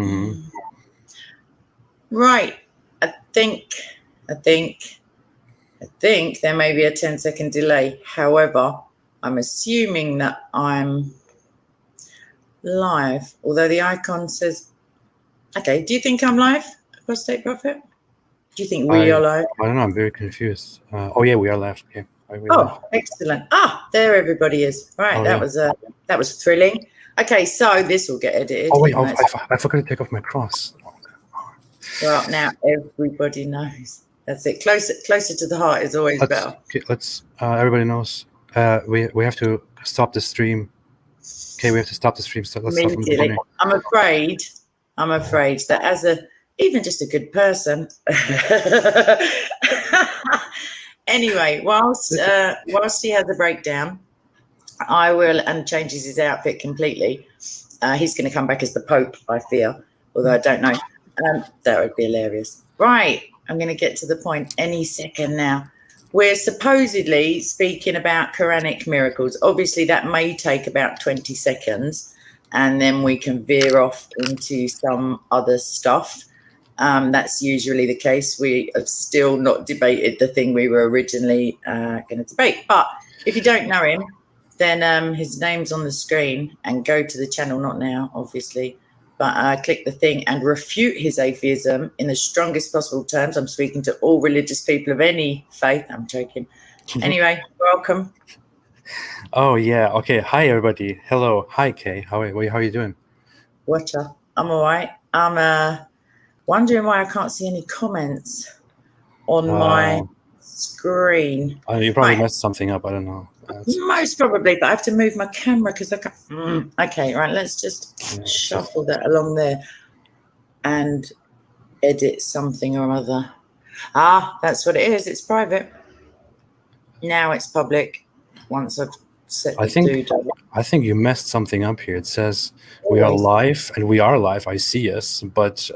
Mm-hmm. Right. I think there may be a 10-second delay. However, I'm assuming that I'm live, although the icon says, okay, do you think I'm live, Apostate Prophet? Do you think we are live? I don't know. I'm very confused. Oh, yeah, we are live. Okay. Excellent. There everybody is. Right, that was thrilling. Okay, so this will get edited. Oh, wait, I forgot to take off my cross. Well, now everybody knows. That's it. Closer to the heart is always better. Okay, everybody knows. We have to stop the stream. Okay, we have to stop the stream. So let's start from the beginning. I'm afraid that as even just a good person. Anyway, whilst he has a breakdown, I will, and changes his outfit completely. He's going to come back as the Pope, I fear, although I don't know. That would be hilarious. Right, I'm going to get to the point any second now. We're supposedly speaking about Quranic miracles. Obviously, that may take about 20 seconds, and then we can veer off into some other stuff. That's usually the case. We have still not debated the thing we were originally going to debate. But if you don't know him, then his name's on the screen, and go to the channel, not now, obviously, but click the thing and refute his atheism in the strongest possible terms. I'm speaking to all religious people of any faith. I'm joking. Anyway, welcome. Oh, yeah. Okay. Hi, everybody. Hello. Hi, Kay. How are you doing? Watcha. I'm all right. I'm wondering why I can't see any comments on my screen. You probably messed something up. I don't know. Most probably, but I have to move my camera because I can't. Okay, right. Let's just shuffle that along there and edit something or other. That's what it is. It's private. Now it's public. Once I've set the I think you messed something up here. It says we are live, and we are live. I see us, but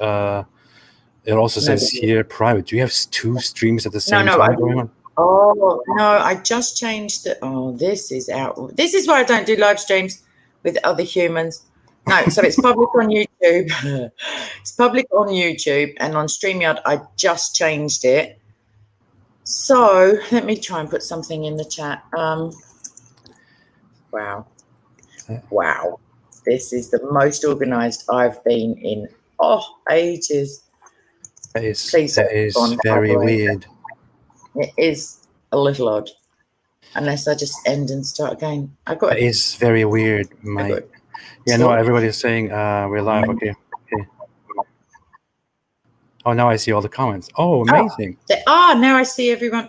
it also says here private. Do you have two streams at the same time going on? Oh, no, I just changed it. Oh, this is out. This is why I don't do live streams with other humans. No, so it's public on YouTube. It's public on YouTube, and on StreamYard, I just changed it. So let me try and put something in the chat. Wow. This is the most organized I've been in ages. That is very weird. It is a little odd, unless I just end and start again. That is very weird, mate. Yeah, no, everybody's saying we're live. Okay. Oh, now I see all the comments. Oh, amazing. Now I see everyone.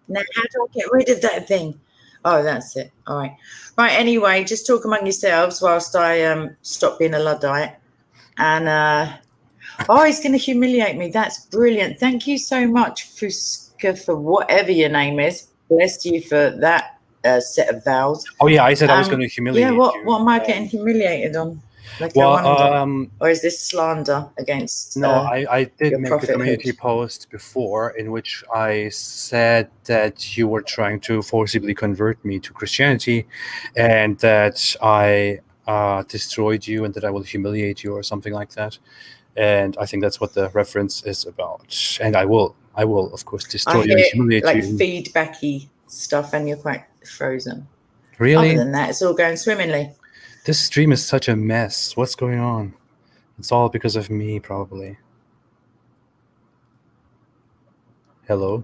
Now, how do I get rid of that thing? Oh, that's it. All right. Right, anyway, just talk among yourselves whilst I stop being a Luddite. And, he's going to humiliate me. That's brilliant. Thank you so much, Fuska, for whatever your name is. Bless you for that set of vows. Oh, yeah, I said I was going to humiliate you. What am I getting humiliated on? Or is this slander against No, I did make a community post before in which I said that you were trying to forcibly convert me to Christianity and that I destroyed you and that I will humiliate you or something like that. And I think that's what the reference is about. And I will, of course, destroy you and humiliate you. Like feedbacky stuff, and you're quite frozen. Really? Other than that, it's all going swimmingly. This stream is such a mess. What's going on? It's all because of me, probably. Hello?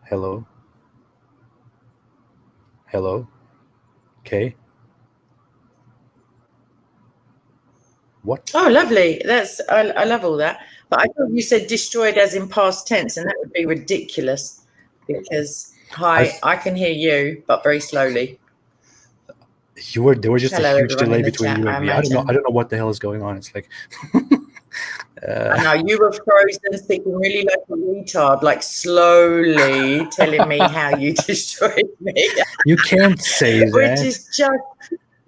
Hello? Hello? Okay. What? Oh, lovely. I love all that. But I thought you said destroyed as in past tense, and that would be ridiculous because I can hear you, but very slowly. There was just a huge delay between you and me. I don't know what the hell is going on. It's like I know you were frozen, speaking really like a retard, like slowly telling me how you destroyed me. You can't say that. Which is just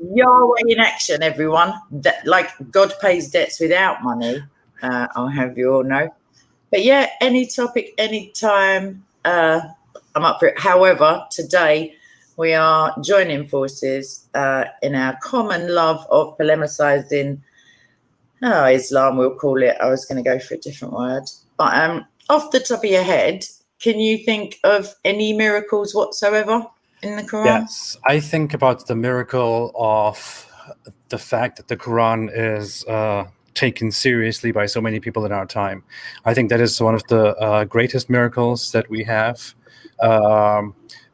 Yahweh in action, everyone. That, like, God pays debts without money. I'll have you all know. But yeah, any topic, anytime, I'm up for it. However, today we are joining forces in our common love of polemicizing Islam, we'll call it. I was going to go for a different word. But off the top of your head, can you think of any miracles whatsoever in the Quran? Yes, I think about the miracle of the fact that the Quran is taken seriously by so many people in our time. I think that is one of the greatest miracles that we have.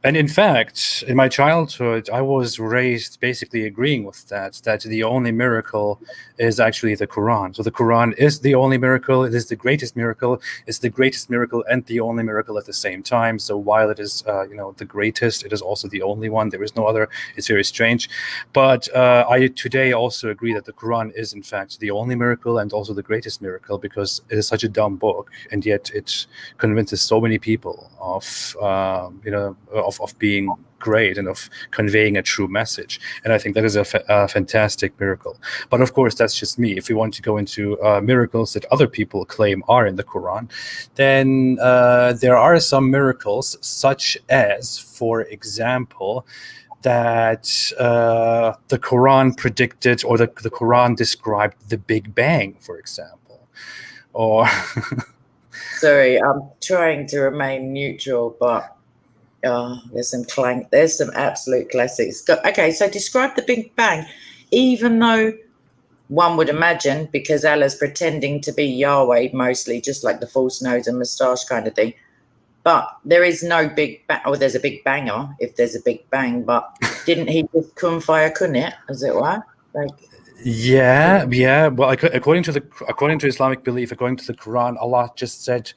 And in fact, in my childhood, I was raised basically agreeing with that the only miracle is actually the Quran. So the Quran is the only miracle. It is the greatest miracle. It's the greatest miracle and the only miracle at the same time. So while it is, the greatest, it is also the only one. There is no other. It's very strange. But I today also agree that the Quran is, in fact, the only miracle and also the greatest miracle, because it is such a dumb book, and yet it convinces so many people of being great and of conveying a true message. And I think that is a fantastic miracle. But of course, that's just me. If we want to go into miracles that other people claim are in the Quran, then there are some miracles, such as, for example, that the Quran predicted, or the Quran described the Big Bang, for example. Or sorry, I'm trying to remain neutral, but there's some absolute classics. Okay, so describe the Big Bang, even though one would imagine, because Allah's pretending to be Yahweh mostly, just like the false nose and moustache kind of thing. But there is no Big Bang, or there's a Big Banger if there's a Big Bang. But didn't he just kun fayakun it, as it were? Like, yeah. Well, according to Islamic belief, according to the Quran, Allah just said,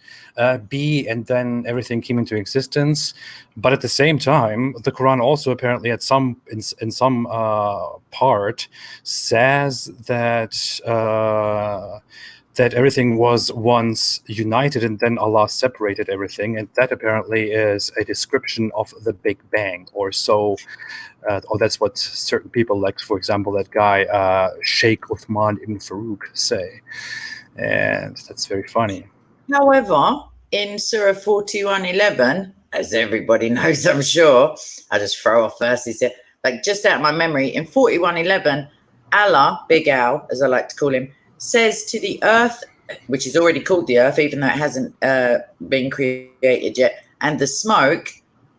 "Be," and then everything came into existence. But at the same time, the Quran also apparently, in some part, says that everything was once united and then Allah separated everything, and that apparently is a description of the Big Bang, or so. Or that's what certain people, like, for example, that guy Sheikh Uthman ibn Farouk, say, and that's very funny. However, in Surah 41:11, as everybody knows, I'm sure, I just throw off verses here, like just out of my memory, in 41:11, Allah, Big Al, as I like to call him, says to the earth, which is already called the earth, even though it hasn't been created yet, and the smoke,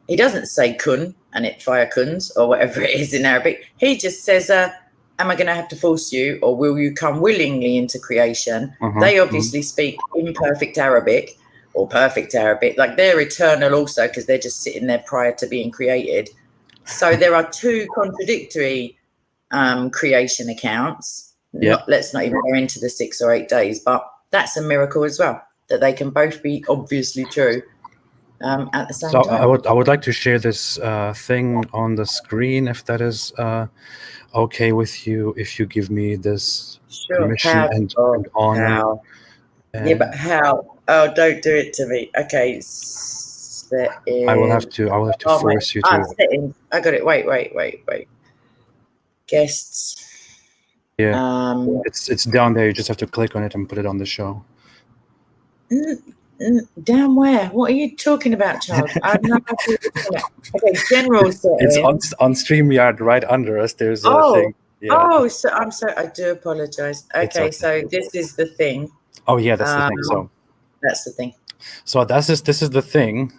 he doesn't say kun, and it fire kuns, or whatever it is in Arabic. He just says, am I going to have to force you, or will you come willingly into creation? They obviously speak imperfect Arabic, or perfect Arabic, like they're eternal also, because they're just sitting there prior to being created. So there are two contradictory creation accounts. Yeah. Let's not even go into the 6 or 8 days, but that's a miracle as well, that they can both be obviously true at the same time. I would like to share this thing on the screen, if that is okay with you, if you give me this permission and honor. Yeah, but how? Oh, don't do it to me. Okay, I will have to force you to. Settings. I got it. Wait. Guests. Yeah. It's down there. You just have to click on it and put it on the show. Down where? What are you talking about, Charles? I'm not okay, general settings. It's on StreamYard right under us. There's a thing. Yeah. Oh, so I'm sorry. I do apologize. Okay, so this is the thing. Oh yeah, that's the thing. So that's the thing. So this is the thing.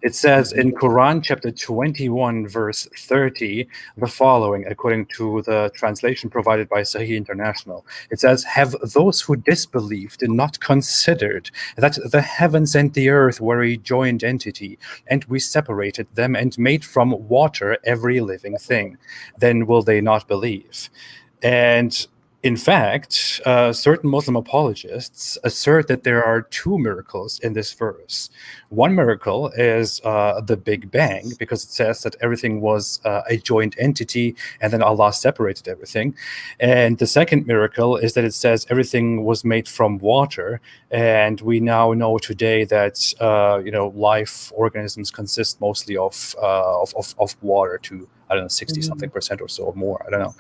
It says in Quran chapter 21 verse 30 the following, according to the translation provided by Sahih International. It says, "Have those who disbelieved and not considered that the heavens and the earth were a joined entity, and we separated them and made from water every living thing, then will they not believe?" And in fact, certain Muslim apologists assert that there are two miracles in this verse. One miracle is the Big Bang, because it says that everything was a joint entity and then Allah separated everything. And the second miracle is that it says everything was made from water, and we now know today that life organisms consist mostly of water to I don't know, 60 something percent or so, or more, I don't know.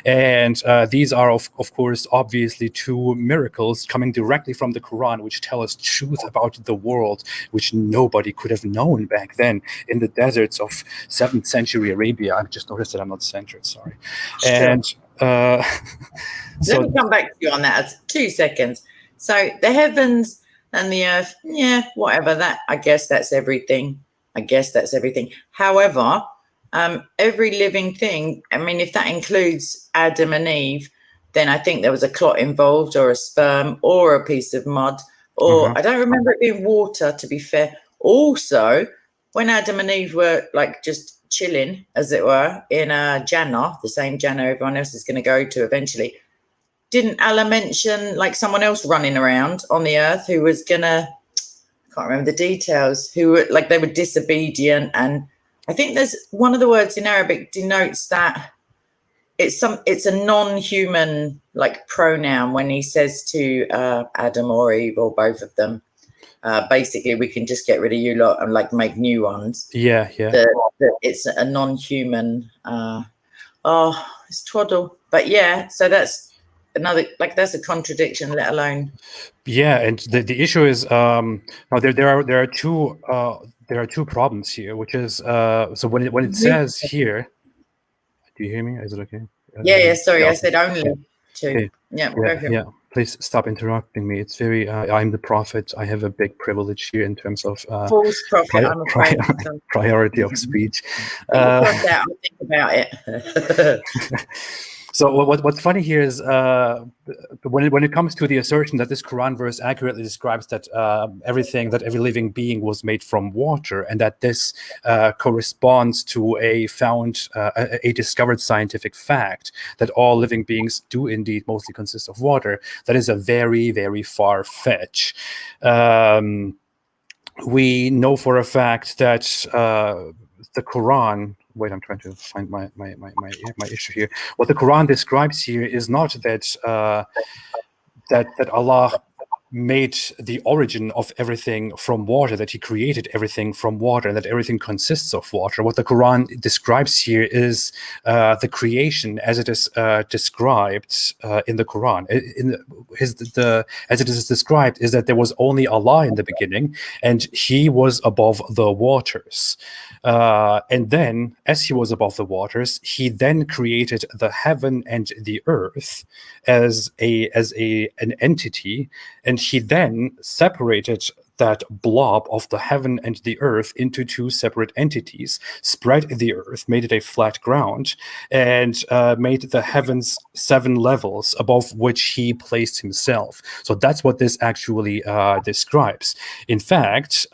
And these are of course obviously two miracles coming directly from the Quran, which tell us truth about the world which nobody could have known back then in the deserts of 7th century Arabia. I've just noticed that I'm not centered, sorry. Sure. And let me come back to you on that. 2 seconds. So the heavens and the earth, yeah, whatever that, I guess that's everything. However, every living thing, I mean, if that includes Adam and Eve, then I think there was a clot involved, or a sperm, or a piece of mud, or I don't remember it being water, to be fair. Also, when Adam and Eve were like just chilling, as it were, in Jannah, the same Jannah everyone else is going to go to eventually, didn't Allah mention like someone else running around on the earth who was gonna, I can't remember the details, who were like, they were disobedient? And I think there's one of the words in Arabic denotes that it's a non-human like pronoun when he says to Adam or Eve or both of them, basically we can just get rid of you lot and like make new ones. Yeah. It's a non-human it's twaddle. But yeah, so that's another, like, that's a contradiction, let alone. Yeah, and the issue is now there are two problems here, which is so when it says here, do you hear me? Is it okay? Yeah. Sorry, I said only two. Okay. Yeah. Please stop interrupting me. It's very. I'm the prophet. I have a big privilege here in terms of false prophet. I'm afraid. Priority of speech. I'll think about it. So what's funny here is when it comes to the assertion that this Quran verse accurately describes that everything, that every living being was made from water, and that this corresponds to a discovered scientific fact that all living beings do indeed mostly consist of water, that is a very, very far fetch. We know for a fact that the Quran. Wait, I'm trying to find my issue here. What the Quran describes here is not that that Allah made the origin of everything from water, that he created everything from water, and that everything consists of water. What the Quran describes here is the creation as it is described in the Quran. As it is described is that there was only Allah in the beginning, and he was above the waters. And then, as he was above the waters, he then created the heaven and the earth as an entity, and he then separated that blob of the heaven and the earth into two separate entities, spread the earth, made it a flat ground, and made the heavens 7 levels above which he placed himself. So that's what this actually describes. In fact,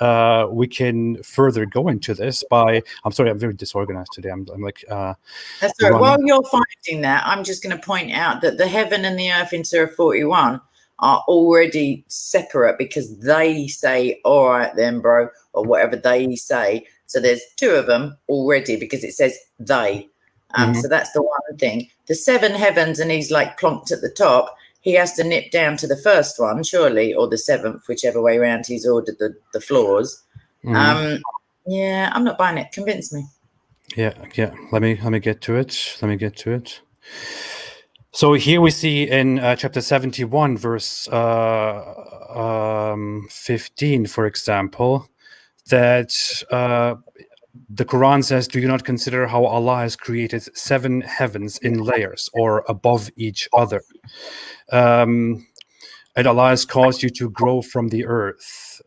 we can further go into this by, I'm sorry, I'm very disorganized today. I'm like... That's right. While you're finding that, I'm just going to point out that the heaven and the earth in Surah 41 are already separate, because they say, all right then, bro, or whatever they say. So there's 2 of them already, because it says they. So that's the one thing. The 7 heavens, and he's like plonked at the top, he has to nip down to the first one, surely, or the 7th, whichever way around he's ordered the floors. Yeah, I'm not buying it. Convince me. Yeah. Let me get to it. So here we see in chapter 71, verse 15, for example, that the Quran says, "Do you not consider how Allah has created 7 heavens in layers, or above each other? And Allah has caused you to grow from the earth."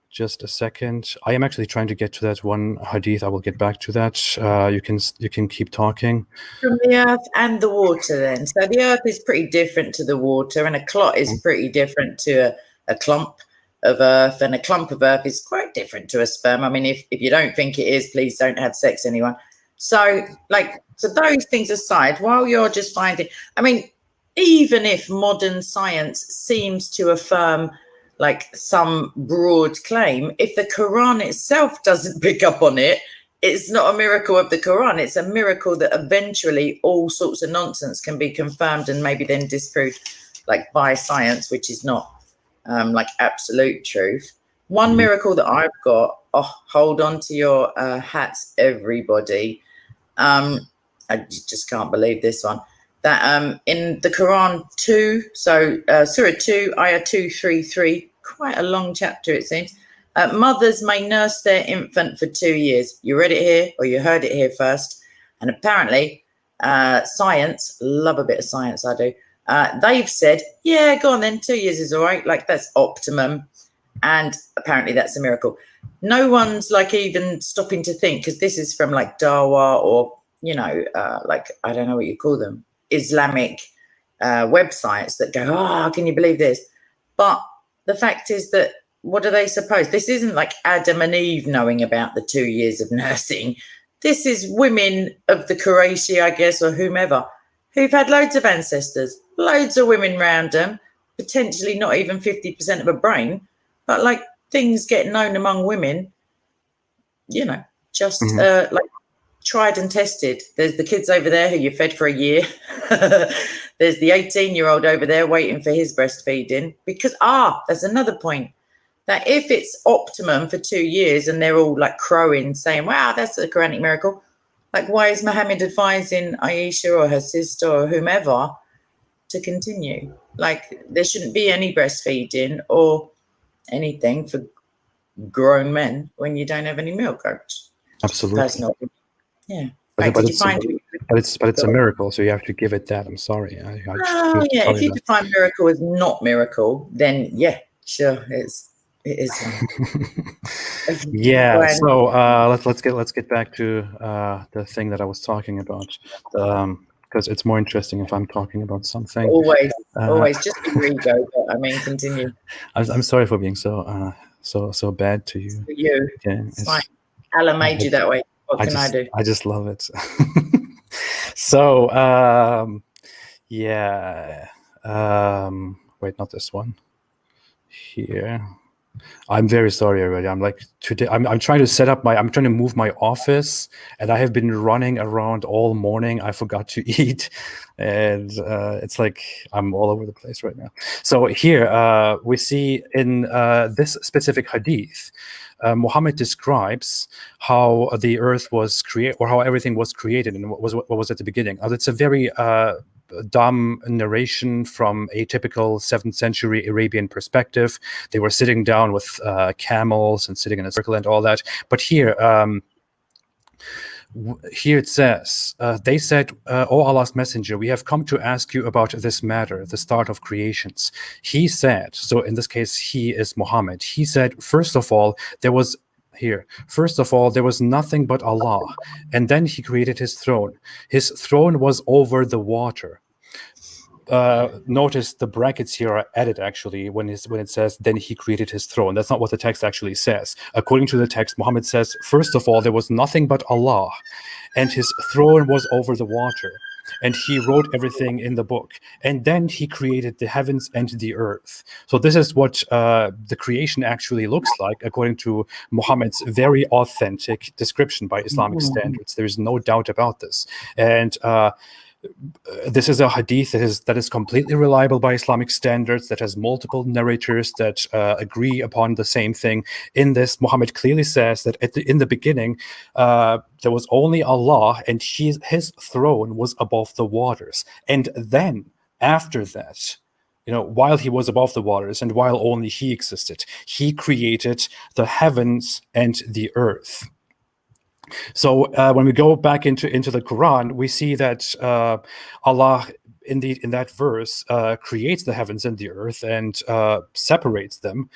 Just a second. I am actually trying to get to that one hadith. I will get back to that. You can keep talking. From the earth and the water, then. So the earth is pretty different to the water, and a clot is pretty different to a clump of earth, and a clump of earth is quite different to a sperm. I mean, if you don't think it is, please don't have sex, anyone. So those things aside, while you're just finding, I mean, even if modern science seems to affirm like some broad claim, if the Quran itself doesn't pick up on it, it's not a miracle of the Quran. It's a miracle that eventually all sorts of nonsense can be confirmed and maybe then disproved, like by science, which is not like absolute truth. One miracle that I've got, hold on to your hats, everybody. I just can't believe this one. That in the Quran 2, so Surah 2, Ayah 233, quite a long chapter it seems. Mothers may nurse their infant for 2 years. You read it here, or you heard it here first. And apparently, science, love a bit of science, I do. They've said, yeah, go on then, 2 years is all right. Like, that's optimum. And apparently that's a miracle. No one's like even stopping to think, because this is from like Dawa or, you know, like, I don't know what you call them, Islamic websites that go, oh, can you believe this? But the fact is that, what do they suppose? This isn't like Adam and Eve knowing about the 2 years of nursing. This is women of the Qurayshi, I guess, or whomever, who've had loads of ancestors, loads of women round them, potentially not even 50% of a brain. But like things get known among women, you know, just like tried and tested. There's the kids over there who you fed for a year. There's the 18-year-old over there waiting for his breastfeeding. Because, there's another point. That if it's optimum for 2 years and they're all like crowing, saying, wow, that's a Quranic miracle. Like, why is Muhammad advising Aisha or her sister or whomever to continue? Like, there shouldn't be any breastfeeding or anything for grown men when you don't have any milk. Absolutely. Personal. Yeah. But it's a miracle, so you have to give it that. I'm sorry. If you define miracle as not miracle, then yeah, sure, it is. Yeah. So let's get back to the thing that I was talking about. Because it's more interesting if I'm talking about something. Always, just be ego. But I mean, continue. I'm sorry for being so bad to you. For you, yeah, it's fine. Allah made you that way. What can I do? I just love it. So, wait, not this one. Here. I'm very sorry already. I'm like today. I'm trying to set up I'm trying to move my office, and I have been running around all morning. I forgot to eat, and it's like I'm all over the place right now. So here we see in this specific hadith, Muhammad describes how the earth was created, or how everything was created, and what was at the beginning. It's a very dumb narration from a typical 7th century Arabian perspective. They were sitting down with camels and sitting in a circle and all that. But here it says, they said, O Allah's messenger, we have come to ask you about this matter, the start of creations. He said, so in this case, he is Muhammad. He said, first of all, there was nothing but Allah, and then he created his throne. His throne was over the water. Notice the brackets here are added actually when it says then he created his throne. That's not what the text actually says. According to the text, Muhammad says, first of all, there was nothing but Allah, and his throne was over the water, and he wrote everything in the book, and then he created the heavens and the earth. So this is what the creation actually looks like according to Muhammad's very authentic description by Islamic standards. There's no doubt about this. And this is a hadith that is completely reliable by Islamic standards, that has multiple narrators that agree upon the same thing. In this, Muhammad clearly says that in the beginning, there was only Allah, and his throne was above the waters. And then, after that, while he was above the waters and while only he existed, he created the heavens and the earth. So when we go back into the Quran, we see that Allah in that verse creates the heavens and the earth and separates them.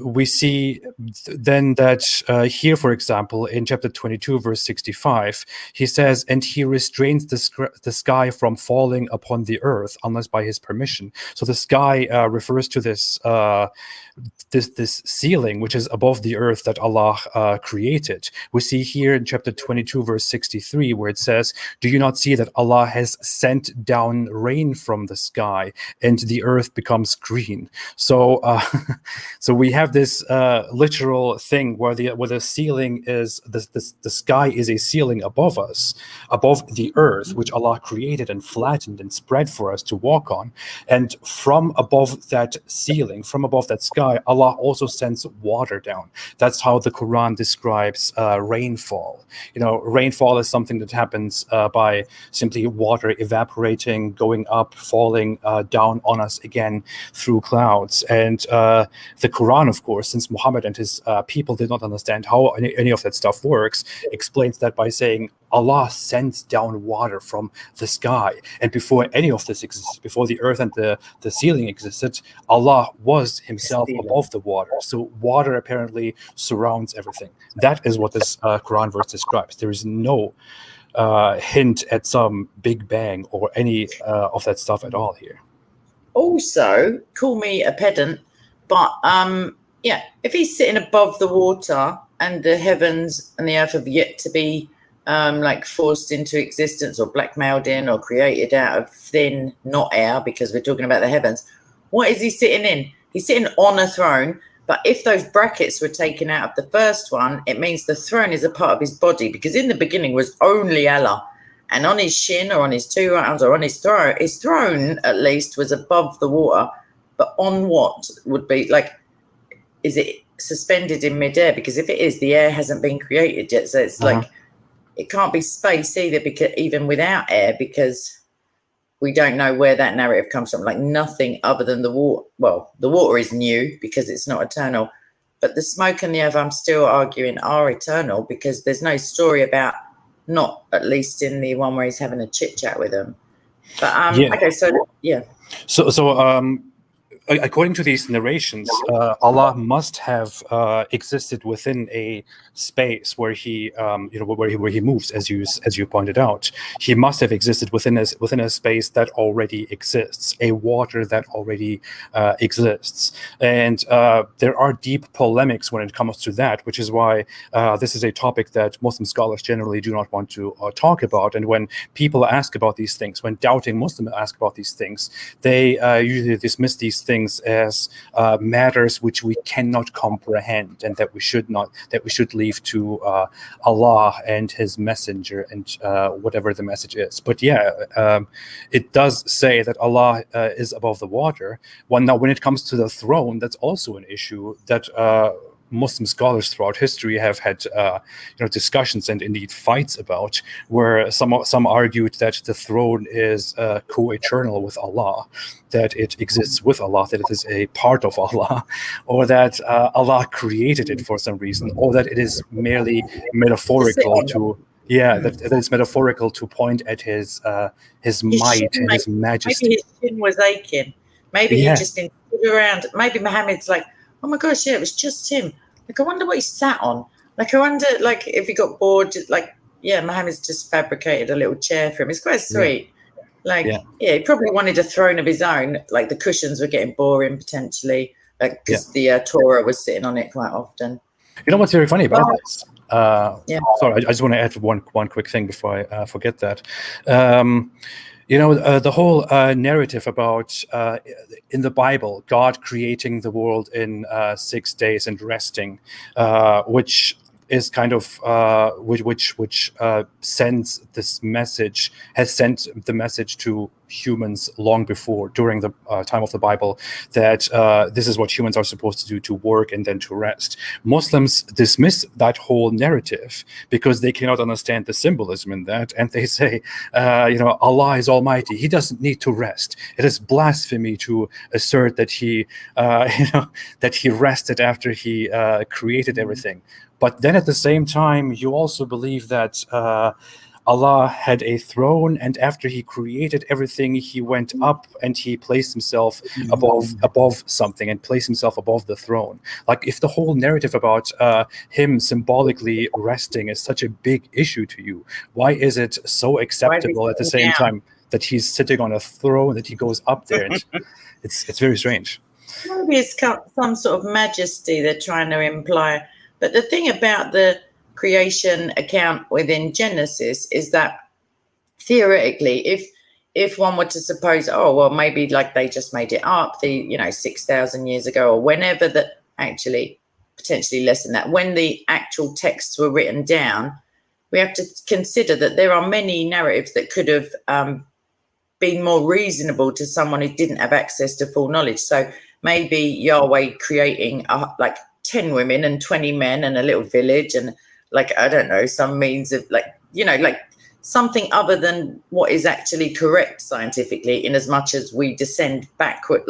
We see then that here, for example, in chapter 22, verse 65, he says, and he restrains the sky from falling upon the earth unless by his permission. So the sky refers to this ceiling which is above the earth that Allah created. We see here in chapter 22, verse 63, where it says, do you not see that Allah has sent sent down rain from the sky, and the earth becomes green. So so we have this literal thing where the ceiling is the sky is a ceiling above us, above the earth, which Allah created and flattened and spread for us to walk on. And from above that ceiling, from above that sky, Allah also sends water down. That's how the Quran describes rainfall. Rainfall is something that happens by simply water evaporating, going up, falling down on us again through clouds. And the Quran, of course, since Muhammad and his people did not understand how any of that stuff works, explains that by saying Allah sends down water from the sky. And before any of this existed, before the earth and the ceiling existed, Allah was himself above the water. So water apparently surrounds everything. That is what this Quran verse describes. There is no hint at some Big Bang or any of that stuff at all here. Also, call me a pedant, but if he's sitting above the water and the heavens and the earth have yet to be forced into existence or blackmailed in or created out of thin, not air, because we're talking about the heavens, what is he sitting in? He's sitting on a throne. But if those brackets were taken out of the first one, it means the throne is a part of his body, because in the beginning was only Allah. And on his shin or on his two right arms or on his throne at least was above the water. But on what would be is it suspended in midair? Because if it is, the air hasn't been created yet. So it's it can't be space either, because even without air, because we don't know where that narrative comes from. Nothing other than the water. Well, the water is new because it's not eternal, but the smoke and the earth, I'm still arguing, are eternal, because there's no story about, not at least in the one where he's having a chit chat with them. But okay, so yeah. So according to these narrations, Allah must have existed within a space where he, where he moves, as you pointed out. He must have existed within a space that already exists, a water that already exists. And there are deep polemics when it comes to that, which is why this is a topic that Muslim scholars generally do not want to talk about. And when people ask about these things, when doubting Muslims ask about these things, they usually dismiss these things as matters which we cannot comprehend, and that we should leave to Allah and His Messenger and whatever the message is. But it does say that Allah is above the water. Now, when it comes to the throne, that's also an issue that Muslim scholars throughout history have had discussions and indeed fights about, where some argued that the throne is co-eternal with Allah, that it exists with Allah, that it is a part of Allah, or that Allah created it for some reason, or that it is merely metaphorical that it's metaphorical to point at his might and his majesty. Maybe his shin was aching. Maybe he just didn't sit around. Maybe Muhammad's like, oh my gosh, it was just him. I wonder what he sat on. I wonder, if he got bored, Muhammad's just fabricated a little chair for him. It's quite sweet. He probably wanted a throne of his own. The cushions were getting boring potentially, because the Torah was sitting on it quite often. You know what's very funny about this? Sorry, I just want to add one quick thing before I forget that. The whole narrative about in the Bible, God creating the world in 6 days and resting, which is kind of which sends this message, has sent the message to humans long before, during the time of the Bible, that this is what humans are supposed to do, to work and then to rest. Muslims dismiss that whole narrative because they cannot understand the symbolism in that, and they say, Allah is almighty, He doesn't need to rest. It is blasphemy to assert that He, that He rested after He created everything. But then at the same time, you also believe that Allah had a throne, and after He created everything, He went up and He placed Himself above something and placed Himself above the throne. If the whole narrative about Him symbolically resting is such a big issue to you, why is it so acceptable at the same time that He's sitting on a throne, that He goes up there? And it's very strange. Maybe it's some sort of majesty they're trying to imply. But the thing about the creation account within Genesis is that theoretically, if one were to suppose, oh, well, maybe like they just made it up, 6,000 years ago, or whenever, that actually potentially less than that, when the actual texts were written down, we have to consider that there are many narratives that could have been more reasonable to someone who didn't have access to full knowledge. So maybe Yahweh creating like 10 women and 20 men and a little village and I don't know, some means of like something other than what is actually correct scientifically, in as much as we descend backward,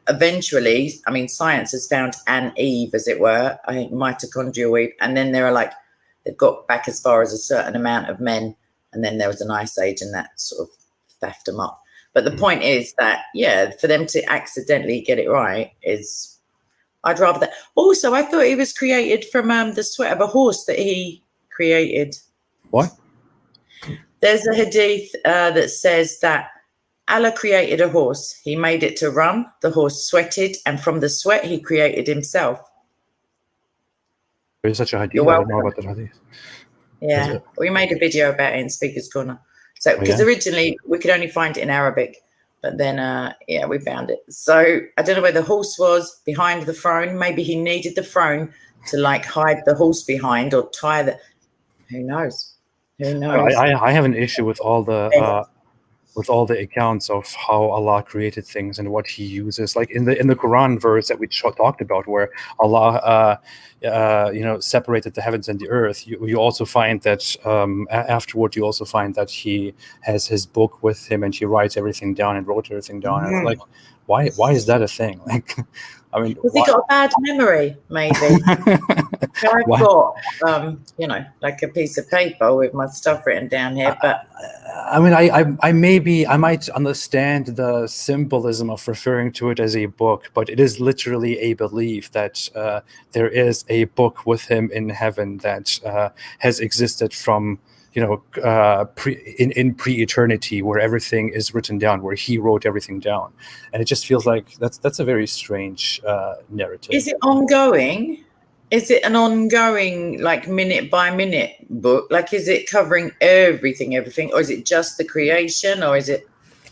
eventually, I mean, science has found an Eve, as it were, I think mitochondrial Eve, and then they've got back as far as a certain amount of men, and then there was an ice age and that sort of faffed them up. But the point is that, for them to accidentally get it right is, I'd rather that. Also, I thought he was created from the sweat of a horse that he created. What? There's a hadith that says that Allah created a horse. He made it to run. The horse sweated, and from the sweat, he created himself. There's such a hadith. I don't know about that hadith. Yeah, we made a video about it in Speaker's Corner. So, because originally we could only find it in Arabic, but then, we found it. So I don't know where the horse was behind the throne. Maybe he needed the throne to hide the horse behind or tie the. Who knows? Who knows? I have an issue with all the accounts of how Allah created things and what He uses, like in the Quran verse that we talked about, where Allah, separated the heavens and the earth. You also find that afterward, you also find that He has His book with Him and He writes everything down and wrote everything down. Mm-hmm. And why is that a thing? I mean, has he got a bad memory? Maybe. I've got, a piece of paper with my stuff written down here. But I mean, I might understand the symbolism of referring to it as a book, but it is literally a belief that there is a book with Him in heaven that has existed from pre-eternity, where everything is written down, where He wrote everything down, and it just feels like that's a very strange narrative. Is it ongoing? Is it an ongoing, minute by minute book? Is it covering everything, or is it just the creation, or is it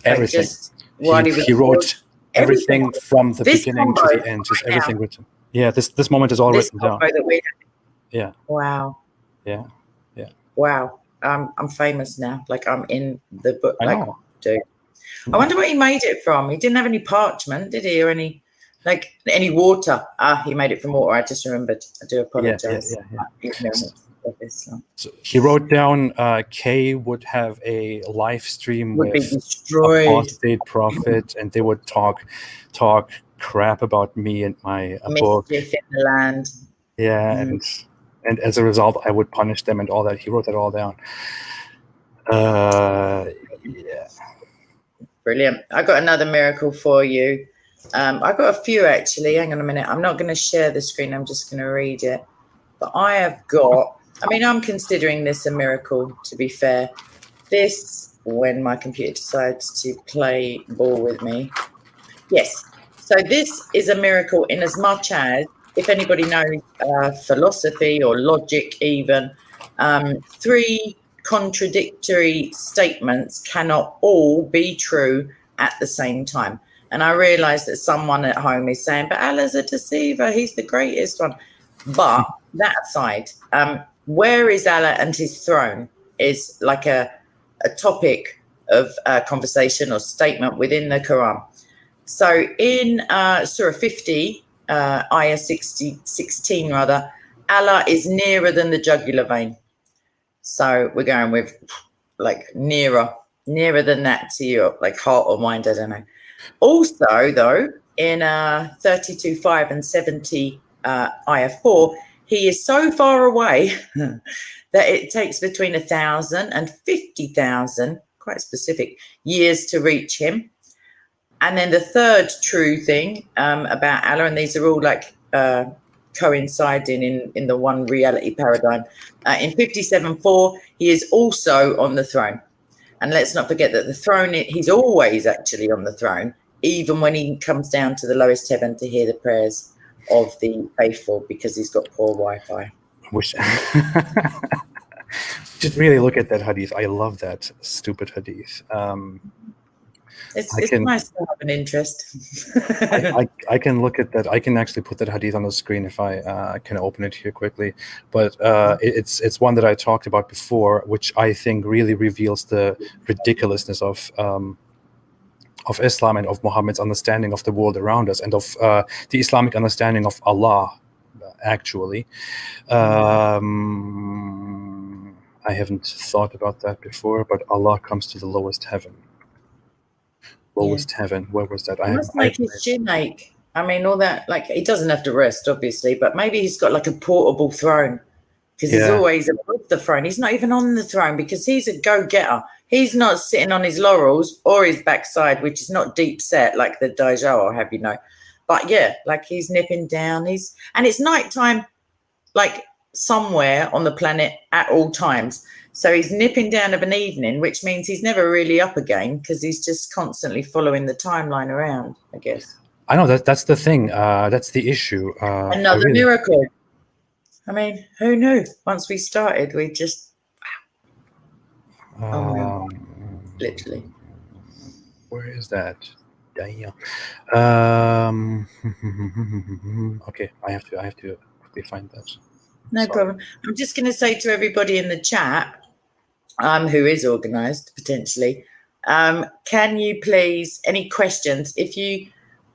everything? Just what he wrote everything from the beginning to the end, just everything written. Yeah, this moment is all written down. Yeah. Wow. Yeah. Wow. I'm famous now. I'm in the book. I know. Dude. I wonder what he made it from. He didn't have any parchment, did he? Or any water? He made it from water. I just remembered. I do apologize. Yeah. So he wrote down Kay would have a live stream with Apostate prophet, and they would talk crap about me and my book. Mischief in the land. Yeah, and as a result, I would punish them and all that. He wrote that all down. Yeah. Brilliant. I got another miracle for you. I got a few, actually. Hang on a minute. I'm not going to share the screen. I'm just going to read it. But I have got, I'm considering this a miracle, to be fair. This, when my computer decides to play ball with me. Yes. So this is a miracle in as much as, if anybody knows philosophy or logic even, 3 contradictory statements cannot all be true at the same time. And I realize that someone at home is saying, but Allah's a deceiver. He's the greatest one. But that aside, where is Allah and His throne is like a topic of conversation or statement within the Quran. So in Surah 50, ayah 16 rather, Allah is nearer than the jugular vein. So we're going with nearer than that to your heart or mind, I don't know. Also, though, in 32:5 and 70 ayah 4, He is so far away that it takes between 1,000 and 50,000, quite specific, years to reach Him. And then the third true thing about Allah, and these are all coinciding in the one reality paradigm. In 57:4, He is also on the throne. And let's not forget that the throne, He's always actually on the throne, even when He comes down to the lowest heaven to hear the prayers of the faithful, because He's got poor Wi-Fi. Just really look at that hadith. I love that stupid hadith. It's nice to have an interest. I can look at that. I can actually put that hadith on the screen if I can open it here quickly. But it's one that I talked about before, which I think really reveals the ridiculousness of Islam and of Muhammad's understanding of the world around us and of the Islamic understanding of Allah, actually. I haven't thought about that before, but Allah comes to the lowest heaven. Lowest heaven. Where was that? It must make his chin ache. I mean, all that, like, he doesn't have to rest, obviously, but maybe he's got like a portable throne, because he's always above the throne. He's not even on the throne because he's a go-getter. He's not sitting on his laurels or his backside, which is not deep set like the Dajjal, or have you know. But yeah, like he's nipping down. And it's nighttime, like somewhere on the planet at all times. So he's nipping down of an evening, which means he's never really up again because he's just constantly following the timeline around, I guess. I know that's the thing. That's the issue. Another miracle. I mean, who knew? Once we started, we just literally. Where is that? Damn. Okay, I have to quickly find that. No problem. I'm just going to say to everybody in the chat, who is organised potentially, can you please, any questions? If you,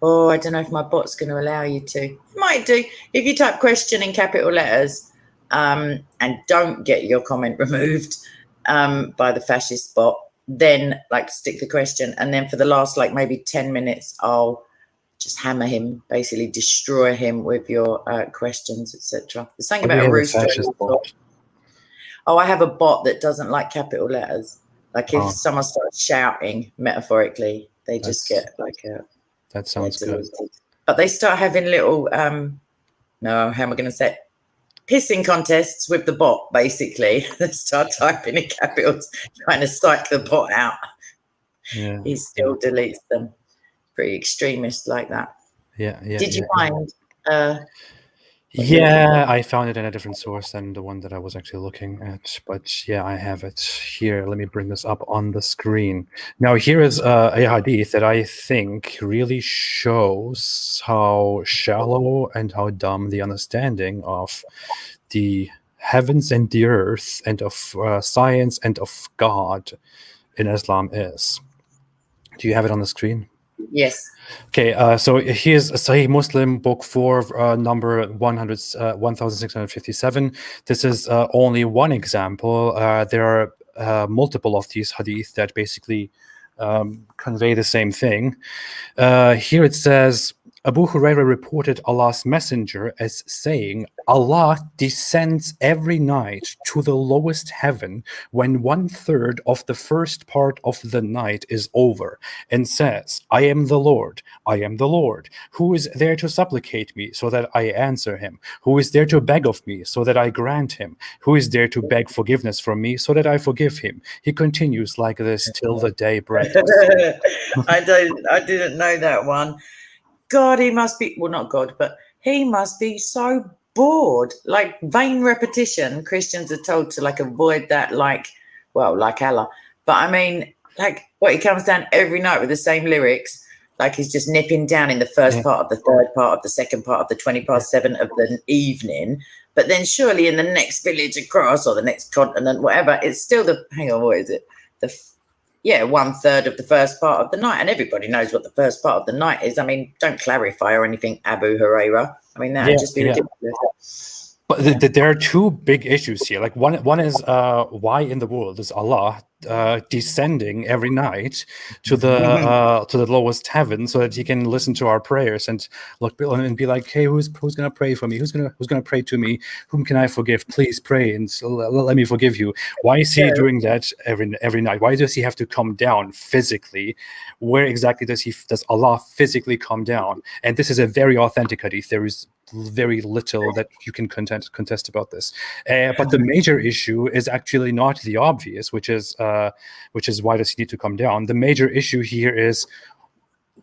I don't know if my bot's going to allow you to. Might do. If you type question in capital letters and don't get your comment removed by the fascist bot, then like stick the question, and then for the last like maybe 10 minutes, I'll just hammer him, basically destroy him with your questions, etc. There's something about a rooster. Oh, I have a bot that doesn't like capital letters. Like if someone starts shouting metaphorically, they just get like a. That sounds good. But they start having little, no, how am I going to say it? Pissing contests with the bot, basically. They start typing in capitals, trying to psych the bot out. Yeah. He still deletes them. Pretty extremist like that. Yeah. Did you find? Yeah, I found it in a different source than the one that I was actually looking at. But yeah, I have it here. Let me bring this up on the screen. Now, here is a hadith that I think really shows how shallow and how dumb the understanding of the heavens and the earth and of science and of God in Islam is. Do you have it on the screen? Yes. Okay, so here's Sahih Muslim, book 4, number 1657. This is only one example. There are multiple of these hadith that basically convey the same thing. Here it says, Abu Hurairah reported Allah's messenger as saying, Allah descends every night to the lowest heaven when 1/3 of the first part of the night is over, and says, I am the Lord, who is there to supplicate me so that I answer him, who is there to beg of me so that I grant him, who is there to beg forgiveness from me so that I forgive him. He continues like this till the day breaks. I didn't know that one. God, he must be, well, not God, but he must be so bored. Like vain repetition, Christians are told to like avoid that, like Allah. But I mean, like what, he comes down every night with the same lyrics, like he's just nipping down in the first part of the third part of the second part of the 7:20 of the evening. But then surely in the next village across or the next continent, whatever, it's still what is it? 1/3 of the first part of the night, and everybody knows what the first part of the night is. I mean, don't clarify or anything, Abu Hurairah. I mean, that would just be ridiculous. But there are two big issues here. Like one is why in the world is Allah descending every night to the lowest heaven so that he can listen to our prayers and look and be like, hey, who's going to pray for me? Who's going to pray to me? Whom can I forgive? Please pray and let me forgive you. Why is he doing that every night? Why does he have to come down physically? Where exactly does Allah physically come down? And this is a very authentic hadith. There is very little that you can contest about this. But the major issue is actually not the obvious, which is why does he need to come down? The major issue here is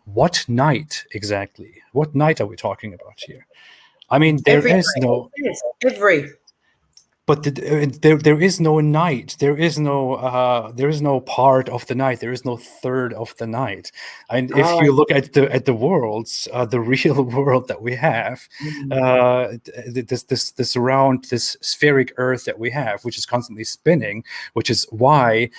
what night exactly? What night are we talking about here? I mean, there is no But there is no night. There is no part of the night. There is no third of the night. And if you look at the worlds, the real world that we have, this round, this spheric Earth that we have, which is constantly spinning, which is why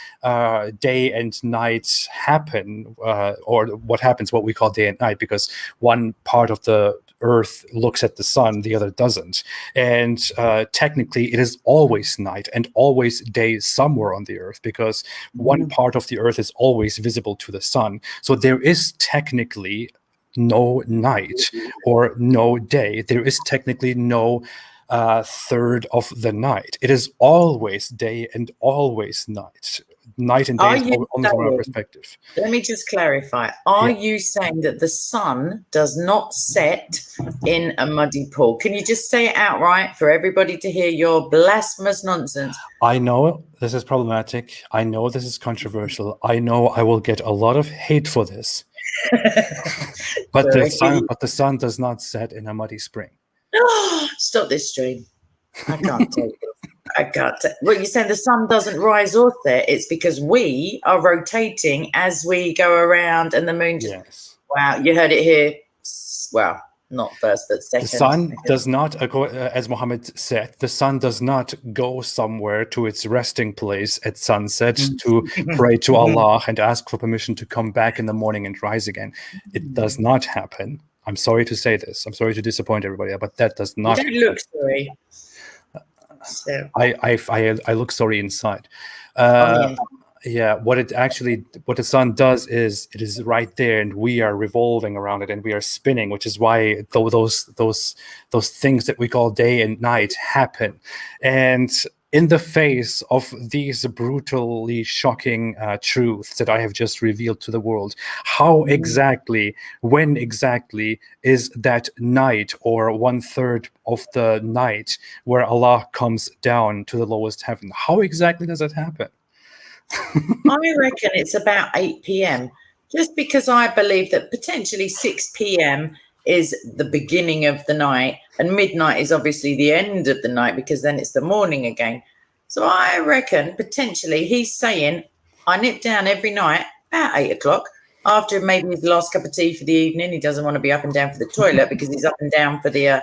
day and night happen, or what happens, what we call day and night, because one part of the Earth looks at the sun, the other doesn't, and technically it is always night and always day somewhere on the Earth, because one part of the Earth is always visible to the sun. So there is technically no night or no day. There is technically no third of the night. It is always day and always night. Night and day is only from our perspective. Let me just clarify. Are you saying that the sun does not set in a muddy pool? Can you just say it outright for everybody to hear your blasphemous nonsense? I know this is problematic. I know this is controversial. I know I will get a lot of hate for this. but the sun does not set in a muddy spring. Stop this stream. I can't take it. I can't. Well, you're saying the sun doesn't rise or set. It's because we are rotating as we go around, and the moon. Yes. Wow, you heard it here. Well, not first, but second. The sun does not, as Muhammad said, the sun does not go somewhere to its resting place at sunset to pray to Allah and ask for permission to come back in the morning and rise again. It does not happen. I'm sorry to say this. I'm sorry to disappoint everybody, but that does not. You don't look sorry. So. I look sorry inside. Yeah, what the sun does is it is right there, and we are revolving around it, and we are spinning, which is why those things that we call day and night happen. And in the face of these brutally shocking truths that I have just revealed to the world, how exactly, when exactly is that night, or 1/3 of the night, where Allah comes down to the lowest heaven? How exactly does that happen? I reckon it's about 8 p.m. just because I believe that potentially 6 p.m. is the beginning of the night, and midnight is obviously the end of the night, because then it's the morning again. So I reckon potentially he's saying, I nip down every night at 8 o'clock after maybe his last cup of tea for the evening. He doesn't want to be up and down for the toilet because he's up and down for the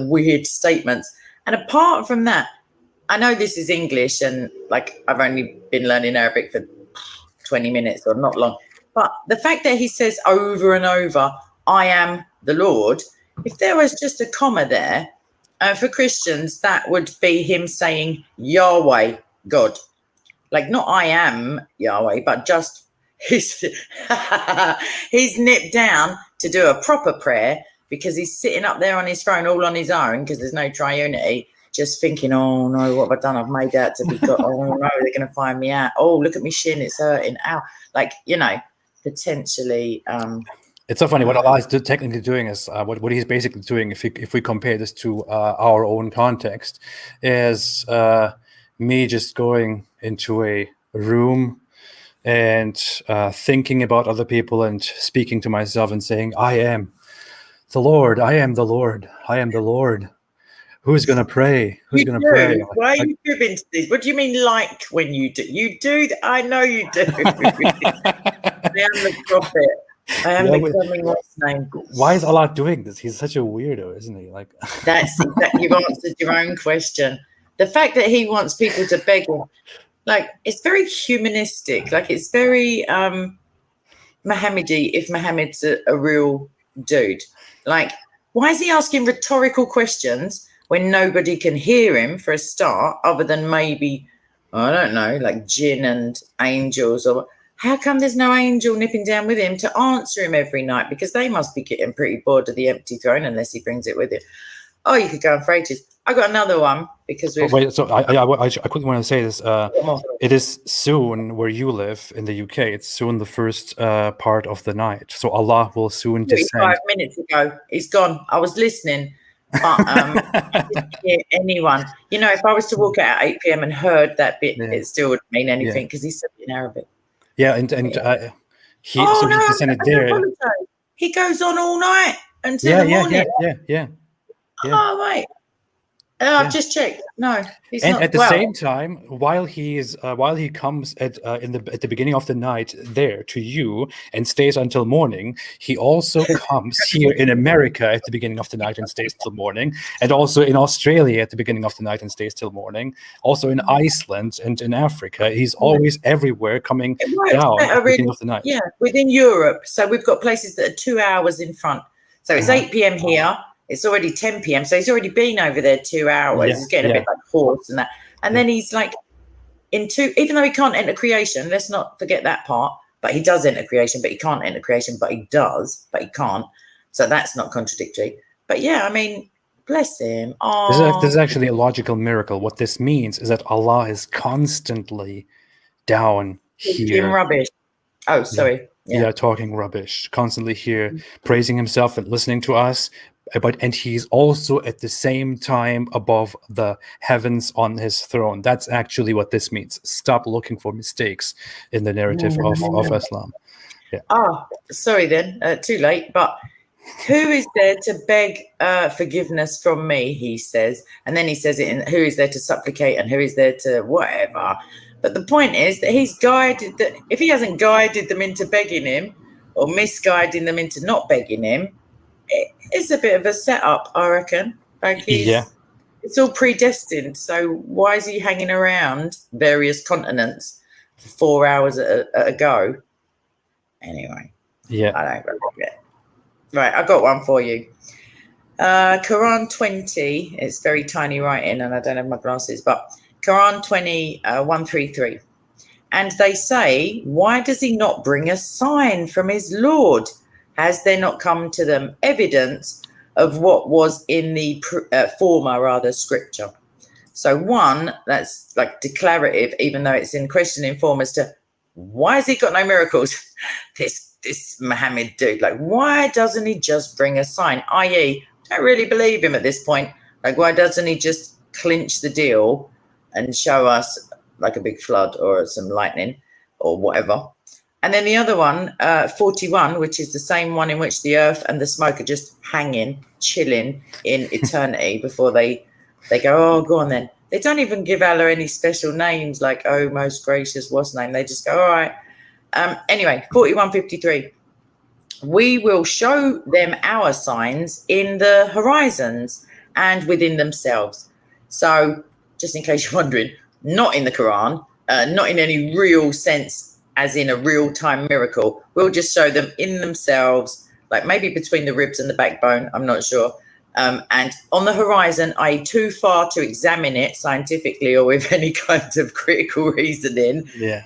weird statements. And apart from that, I know this is English, and like I've only been learning Arabic for 20 minutes or not long. But the fact that he says over and over, I am the Lord, if there was just a comma there, for Christians, that would be him saying Yahweh, God. Like not I am Yahweh, but just he's nipped down to do a proper prayer because he's sitting up there on his throne all on his own because there's no triunity. Just thinking, oh no, what have I done? I've made out to be God. Oh no, they're going to find me out. Oh, look at me shin, it's hurting. Ow. Like, potentially. It's so funny. What Allah is technically doing is, what He's basically doing, if we compare this to our own context, is me just going into a room and thinking about other people and speaking to myself and saying, I am the Lord, I am the Lord, I am the Lord. Who's going to pray? Who's going to pray? Why are you giving to this? What do you mean, like, when you do? You do? I know you do. I am the prophet. I am becoming what's name. Why is Allah doing this? He's such a weirdo, isn't he? Like that's exactly, you've answered your own question. The fact that he wants people to beg him, like, it's very humanistic. Like, it's very Mohammedan, if Muhammad's a real dude. Like, why is he asking rhetorical questions when nobody can hear him for a start, other than maybe, I don't know, like jinn and angels? Or how come there's no angel nipping down with him to answer him every night? Because they must be getting pretty bored of the empty throne unless he brings it with him. Oh, you could go on for ages. I got another one because we've... Wait, so I quickly want to say this. It is soon, where you live in the UK, it's soon the first part of the night. So Allah will soon descend. 5 minutes ago, he's gone. I was listening, but I didn't hear anyone. If I was to walk out at 8 p.m. and heard that bit, it still wouldn't mean anything because he said it in Arabic. Yeah, and he descended there. He goes on all night until the morning. Yeah. Oh, wait. I've just checked. No, he's and not. at the same time, while he comes at the beginning of the night there to you and stays until morning, he also comes here in America at the beginning of the night and stays till morning, and also in Australia at the beginning of the night and stays till morning. Also in Iceland and in Africa, he's always everywhere coming down at the beginning of the night. Yeah, within Europe. So we've got places that are 2 hours in front. So it's 8 p.m. here. It's already 10 p.m. So he's already been over there 2 hours. He's getting a bit like hoarse and that. And then he's like even though he can't enter creation, let's not forget that part. But he does enter creation, but he can't enter creation, but he does, but he can't. So that's not contradictory. But yeah, I mean, bless him. This is actually a logical miracle. What this means is that Allah is constantly down here. Rubbish. Oh, sorry. Yeah, talking rubbish, constantly here, praising himself and listening to us. And he's also at the same time above the heavens on his throne. That's actually what this means. Stop looking for mistakes in the narrative of Islam. Yeah. Sorry then, too late. But who is there to beg forgiveness from me, he says. And then he says it in who is there to supplicate and who is there to whatever. But the point is that he's guided that if he hasn't guided them into begging him or misguiding them into not begging him, it's a bit of a setup, I reckon. Like it's all predestined. So why is he hanging around various continents for 4 hours at a go? Anyway. Yeah. I don't really get it. Right, I got one for you. Quran 20, it's very tiny writing and I don't have my glasses, but Quran 20, 133. And they say, why does he not bring a sign from his Lord? Has there not come to them evidence of what was in the former scripture? So one, that's like declarative, even though it's in questioning form as to why has he got no miracles? This Muhammad dude, like, why doesn't he just bring a sign? I.e., don't really believe him at this point. Like, why doesn't he just clinch the deal and show us like a big flood or some lightning or whatever? And then the other one, 41, which is the same one in which the earth and the smoke are just hanging, chilling in eternity before they go, oh, go on then. They don't even give Allah any special names like, oh, most gracious, what's name? They just go, all right. Anyway, 41:53. We will show them our signs in the horizons and within themselves. So just in case you're wondering, not in the Quran, not in any real sense, as in a real-time miracle. We'll just show them in themselves, like maybe between the ribs and the backbone, I'm not sure. And on the horizon, i.e. too far to examine it scientifically or with any kind of critical reasoning. Yeah.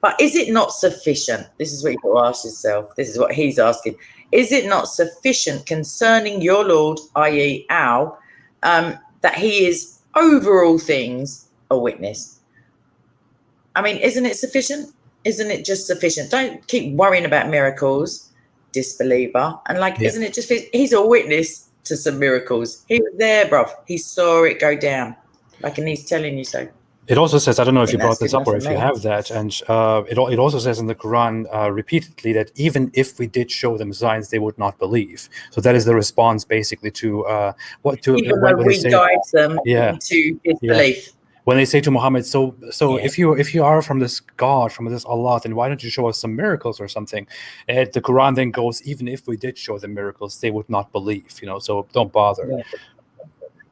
But is it not sufficient? This is what you've got to ask yourself. This is what he's asking. Is it not sufficient concerning your Lord, i.e. Al, that he is over all things a witness? I mean, isn't it sufficient? Isn't it just sufficient? Don't keep worrying about miracles, disbeliever. And isn't it just, he's a witness to some miracles. He was there, bruv. He saw it go down. And he's telling you so. It also says, I don't know if you brought this up or if you have that, and it also says in the Quran repeatedly that even if we did show them signs, they would not believe. So that is the response basically to even when we guide them into disbelief. When they say to Muhammad, so if you are from this God, from this Allah, then why don't you show us some miracles or something? And the Quran then goes, even if we did show them miracles, they would not believe. So don't bother. Yeah.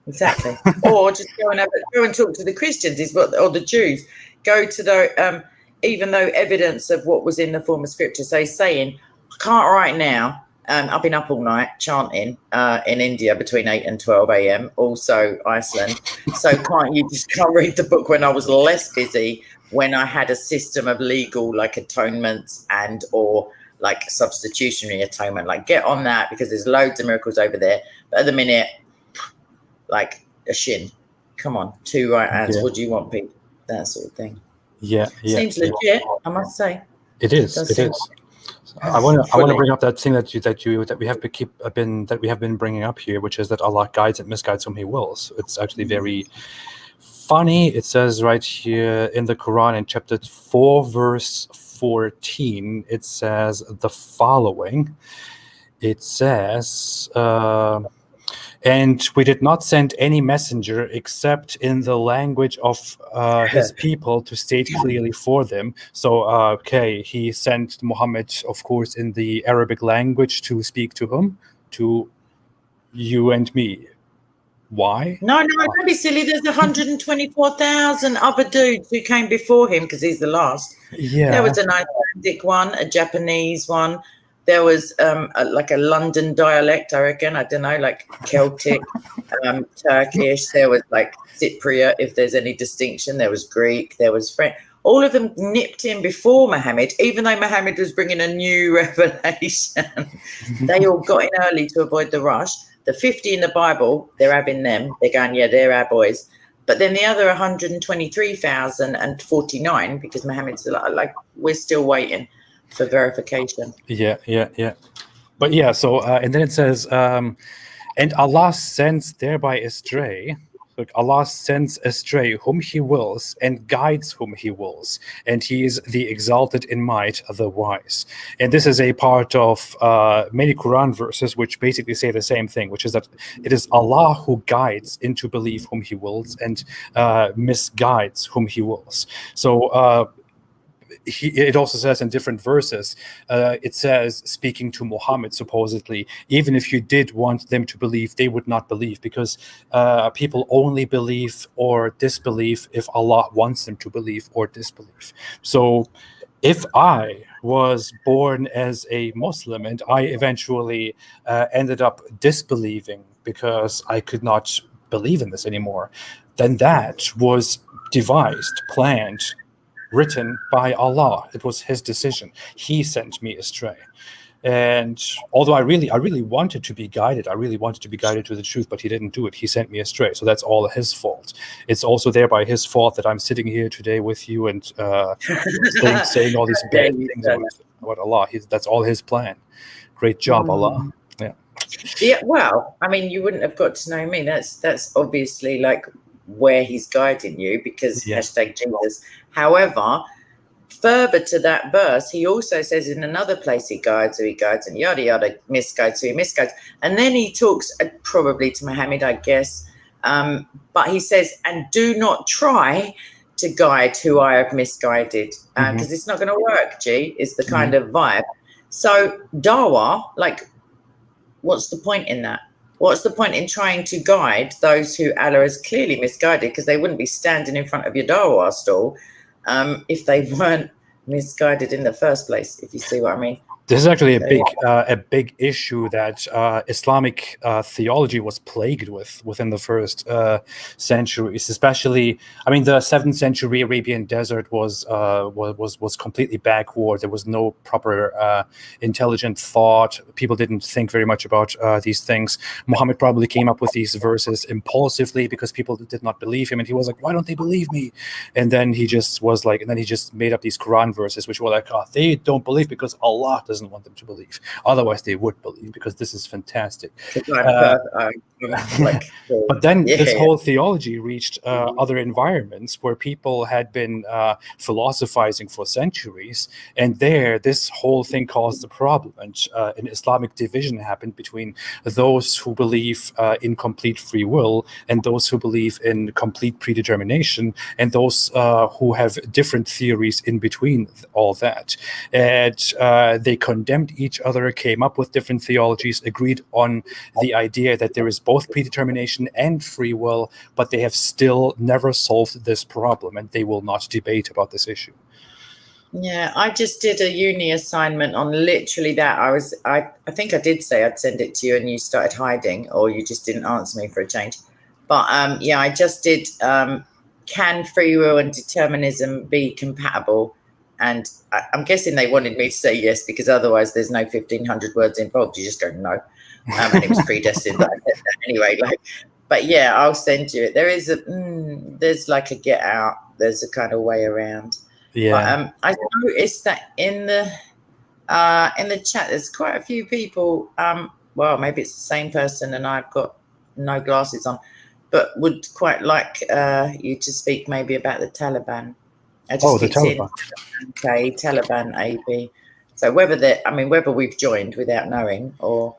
Exactly. Or just go and talk to the Christians or the Jews. Go to the even though evidence of what was in the former scripture. So he's saying, I can't right now. I've been up all night chanting in India between 8 and 12 a.m. Also Iceland. So can't you just come read the book when I was less busy, when I had a system of legal atonements and or substitutionary atonement. Get on that because there's loads of miracles over there. But at the minute, a shin. Come on, 2 right hands. What do you want, Pete? That sort of thing. Yeah. Seems legit, I must say. It is. I want to bring up that thing that we have been bringing up here, which is that Allah guides and misguides whom He wills. It's actually very funny. It says right here in the Quran in chapter 4, verse 14. It says the following. It says. And we did not send any messenger except in the language of his people to state clearly for them. So, okay, he sent Muhammad, of course, in the Arabic language to speak to whom? To you and me. Why? No, don't be silly. There's 124,000 other dudes who came before him because he's the last. Yeah. There was an Icelandic one, a Japanese one. There was like a London dialect, I reckon. I don't know, like Celtic, Turkish. There was like Cypriot, if there's any distinction. There was Greek. There was French. All of them nipped in before Muhammad, even though Muhammad was bringing a new revelation. They all got in early to avoid the rush. The 50 in the Bible, they're having them. They're going, yeah, they're our boys. But then the other 123,049, because Muhammad's like, we're still waiting for verification. Yeah. But yeah, so, and then it says, and Allah sends thereby astray. Look, Allah sends astray whom He wills and guides whom He wills, and He is the exalted in might, the wise. And this is a part of many Quran verses which basically say the same thing, which is that it is Allah who guides into belief whom He wills and misguides whom He wills. So it also says in different verses, it says, speaking to Muhammad, supposedly, even if you did want them to believe, they would not believe, because people only believe or disbelieve if Allah wants them to believe or disbelieve. So if I was born as a Muslim and I eventually ended up disbelieving because I could not believe in this anymore, then that was devised, planned, written by Allah. It was His decision. He sent me astray. And although I really wanted to be guided, I really wanted to be guided to the truth, but He didn't do it. He sent me astray. So that's all His fault. It's also thereby His fault that I'm sitting here today with you and saying all these bad things about Allah. That's all His plan. Great job, Allah. Yeah, well, I mean, you wouldn't have got to know me. That's obviously like where He's guiding you, because hashtag Jesus. However, further to that verse, He also says in another place He guides who He guides, and yada yada, misguides who He misguides. And then He talks probably to Muhammad, I guess, but He says, and do not try to guide who I have misguided, because it's not going to work, G, is the kind of vibe. So dawah, like, what's the point in that? What's the point in trying to guide those who Allah has clearly misguided? Because they wouldn't be standing in front of your dawah stall if they weren't misguided in the first place, if you see what I mean. This is actually a big issue that Islamic theology was plagued with within the first centuries, especially. I mean, the 7th century Arabian desert was completely backward. There was no proper intelligent thought. People didn't think very much about these things. Muhammad probably came up with these verses impulsively because people did not believe him, and he was like, "Why don't they believe me?" And then he just was like, and then he just made up these Quran verses which were like, "Oh, they don't believe because Allah doesn't want them to believe. Otherwise, they would believe, because this is fantastic." But then this whole theology reached other environments where people had been philosophizing for centuries, and there this whole thing caused a problem, and an Islamic division happened between those who believe in complete free will and those who believe in complete predetermination, and those who have different theories in between all that. And they condemned each other, came up with different theologies, agreed on the idea that there is both predetermination and free will, but they have still never solved this problem, and they will not debate about this issue. Yeah, I just did a uni assignment on literally that. I think I did say I'd send it to you and you started hiding, or you just didn't answer me for a change. But yeah, I just did, can free will and determinism be compatible? And I'm guessing they wanted me to say yes, because otherwise there's no 1,500 words involved. You just go no. And it was predestined that I said that anyway. But yeah, I'll send you it. There is there's like a get out. There's a kind of way around. Yeah. But, I noticed that in the chat, there's quite a few people. Well, maybe it's the same person, and I've got no glasses on, but would quite like you to speak maybe about the Taliban. The Taliban. Okay, Taliban AB. So whether we've joined without knowing, or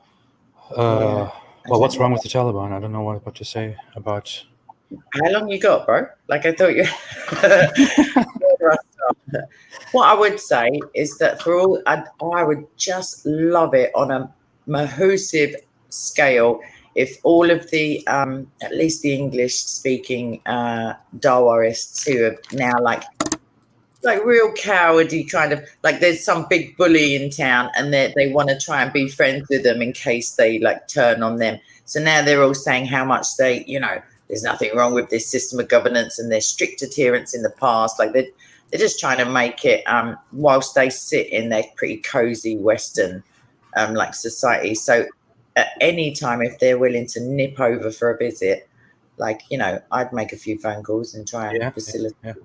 Well, what's wrong with the Taliban? I don't know what to say about. How long you got, bro? Like, I thought you. What I would say is that for all, I would just love it on a massive scale if all of the, at least the English-speaking Dawarists who are now like real cowardly kind of, like there's some big bully in town and they want to try and be friends with them in case they like turn on them. So now they're all saying how much they, there's nothing wrong with this system of governance and their strict adherence in the past. Like they're just trying to make it, whilst they sit in their pretty cozy Western like society. So at any time, if they're willing to nip over for a visit, like, I'd make a few phone calls and try and facilitate.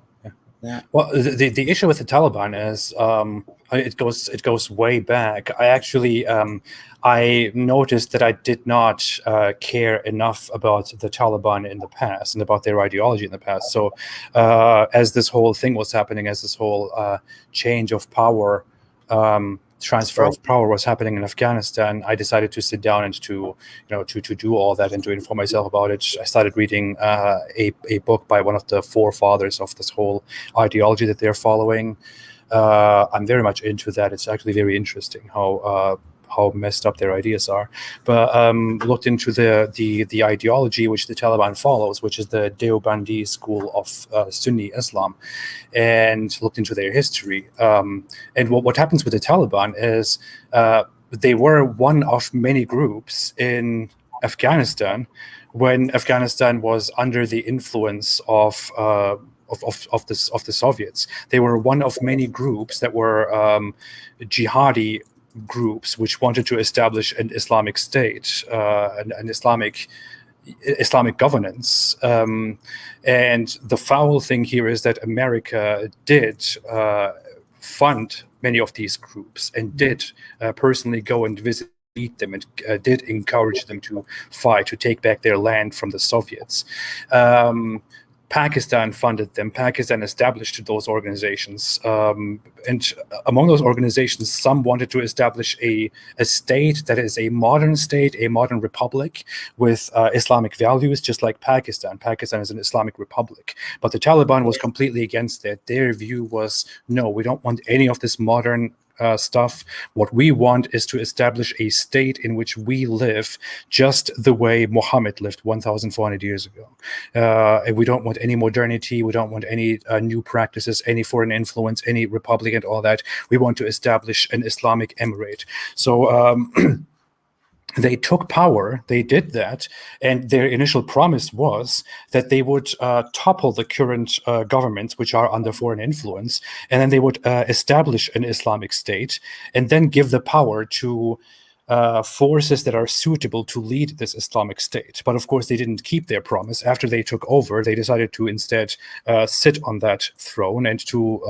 Yeah. Well, the issue with the Taliban is it goes way back. I actually I noticed that I did not care enough about the Taliban in the past and about their ideology in the past. So as this whole thing was happening, as this whole change of power, transfer of power was happening in Afghanistan, I decided to sit down and to do all that and to inform myself about it. I started reading a book by one of the forefathers of this whole ideology that they're following. I'm very much into that. It's actually very interesting how messed up their ideas are. But looked into the ideology which the Taliban follows, which is the Deobandi school of Sunni Islam, and looked into their history. And what happens with the Taliban is they were one of many groups in Afghanistan when Afghanistan was under the influence of the Soviets. They were one of many groups that were jihadi groups which wanted to establish an Islamic state, an Islamic governance. And the foul thing here is that America did fund many of these groups and did personally go and visit them and did encourage them to fight, to take back their land from the Soviets. Pakistan funded them. Pakistan established those organizations. And among those organizations, some wanted to establish a state that is a modern state, a modern republic with Islamic values, just like Pakistan. Pakistan is an Islamic republic. But the Taliban was completely against that. Their view was, no, we don't want any of this modern stuff. What we want is to establish a state in which we live just the way Muhammad lived 1,400 years ago. And we don't want any modernity. We don't want any new practices, any foreign influence, any republic and all that. We want to establish an Islamic emirate. So they took power, they did that, and their initial promise was that they would topple the current governments, which are under foreign influence, and then they would establish an Islamic state, and then give the power to forces that are suitable to lead this Islamic state. But of course, they didn't keep their promise. After they took over, they decided to instead sit on that throne and to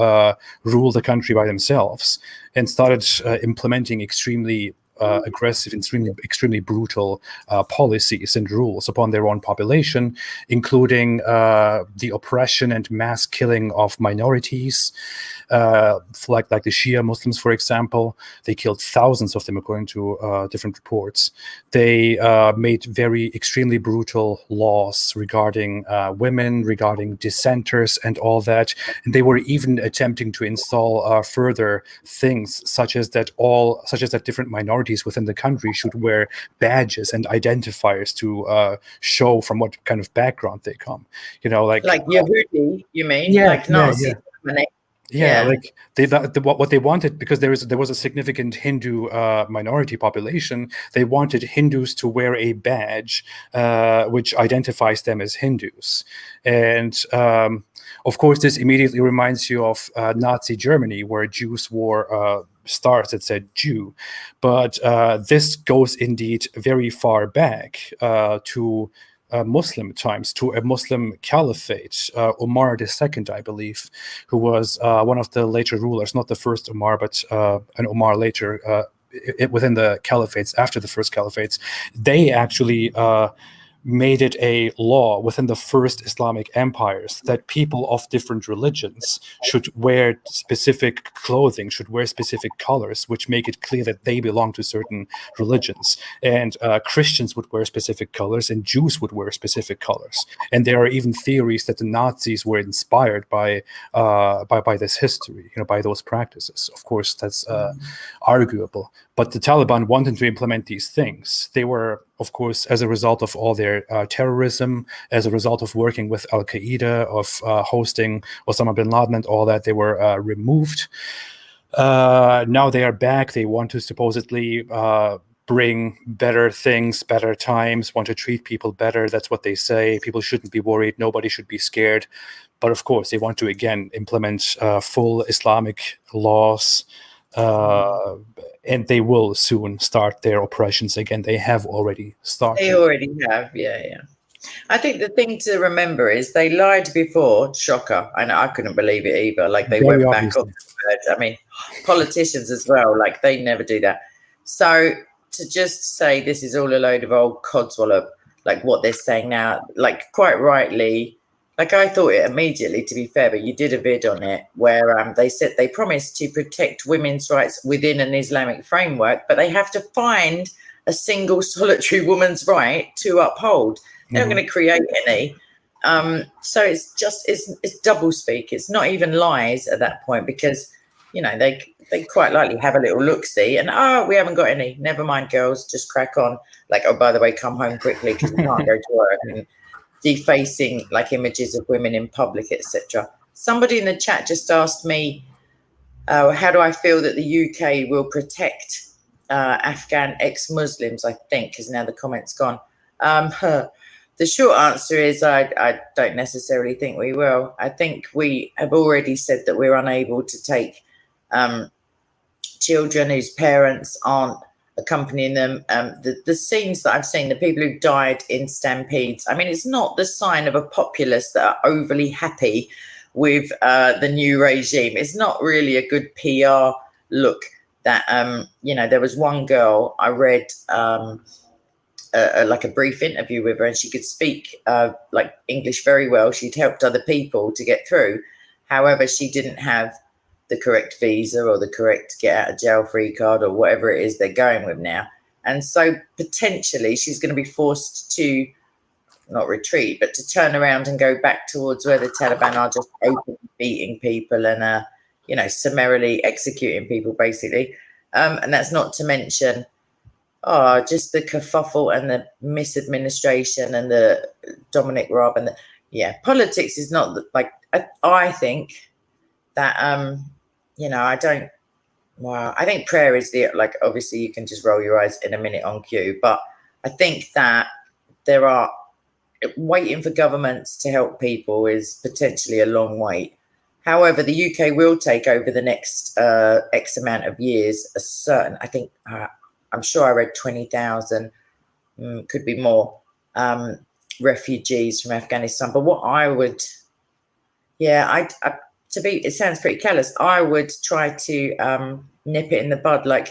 rule the country by themselves, and started implementing extremely aggressive, extremely brutal policies and rules upon their own population, including the oppression and mass killing of minorities, like the Shia Muslims, for example. They killed thousands of them, according to different reports. They made extremely brutal laws regarding women, regarding dissenters, and all that. And they were even attempting to install further things, such as that different minorities within the country should wear badges and identifiers to show from what kind of background they come. Like Yehudi, you mean? Yeah, like Nazi. Yeah, like what they wanted, because there was a significant Hindu minority population. They wanted Hindus to wear a badge which identifies them as Hindus, and of course, this immediately reminds you of Nazi Germany, where Jews wore stars that said Jew. But this goes indeed very far back to Muslim times, to a Muslim caliphate, Umar II, I believe, who was one of the later rulers, not the first Umar, but an Umar later within the caliphates, after the first caliphates. They actually made it a law within the first Islamic empires that people of different religions should wear specific clothing, should wear specific colors, which make it clear that they belong to certain religions. And Christians would wear specific colors, and Jews would wear specific colors. And there are even theories that the Nazis were inspired by this history, by those practices. Of course, that's arguable. But the Taliban wanted to implement these things. They were, of course, as a result of all their terrorism, as a result of working with Al-Qaeda, of hosting Osama bin Laden and all that, they were removed. Now they are back. They want to supposedly bring better things, better times, want to treat people better. That's what they say. People shouldn't be worried. Nobody should be scared. But of course, they want to, again, implement full Islamic laws. And they will soon start their operations again. They have already started. They already have, yeah. I think the thing to remember is they lied before. Shocker. And I couldn't believe it either. Like they went back on the words. I mean, politicians as well, like they never do that. So to just say this is all a load of old codswallop, like what they're saying now, like quite rightly, like I thought it immediately, to be fair, but you did a vid on it where they said they promised to protect women's rights within an Islamic framework, but they have to find a single solitary woman's right to uphold. They're not going to create any. So it's just, it's double speak. It's not even lies at that point because, they quite likely have a little look-see and, we haven't got any. Never mind, girls, just crack on. Like, oh, by the way, come home quickly because we can't go to work. And defacing like images of women in public, etc. Somebody in the chat just asked me, how do I feel that the UK will protect Afghan ex-Muslims, I think, because now the comment's gone. The short answer is I don't necessarily think we will. I think we have already said that we're unable to take children whose parents aren't accompanying them. The scenes that I've seen, the people who died in stampedes, I mean, it's not the sign of a populace that are overly happy with the new regime. It's not really a good PR look that, there was one girl I read like a brief interview with her and she could speak like English very well. She'd helped other people to get through. However, she didn't have the correct visa or the correct get out of jail free card or whatever it is they're going with now. And so potentially she's going to be forced to not retreat, but to turn around and go back towards where the Taliban are just openly beating people and, summarily executing people, basically. And that's not to mention, just the kerfuffle and the misadministration and the Dominic Raab and politics is not like, I think that, I think prayer is obviously you can just roll your eyes in a minute on cue, but I think that there are waiting for governments to help people is potentially a long wait. However, the UK will take over the next X amount of years, I'm sure I read 20,000, could be more, refugees from Afghanistan. But what I would, it sounds pretty callous. I would try to nip it in the bud, like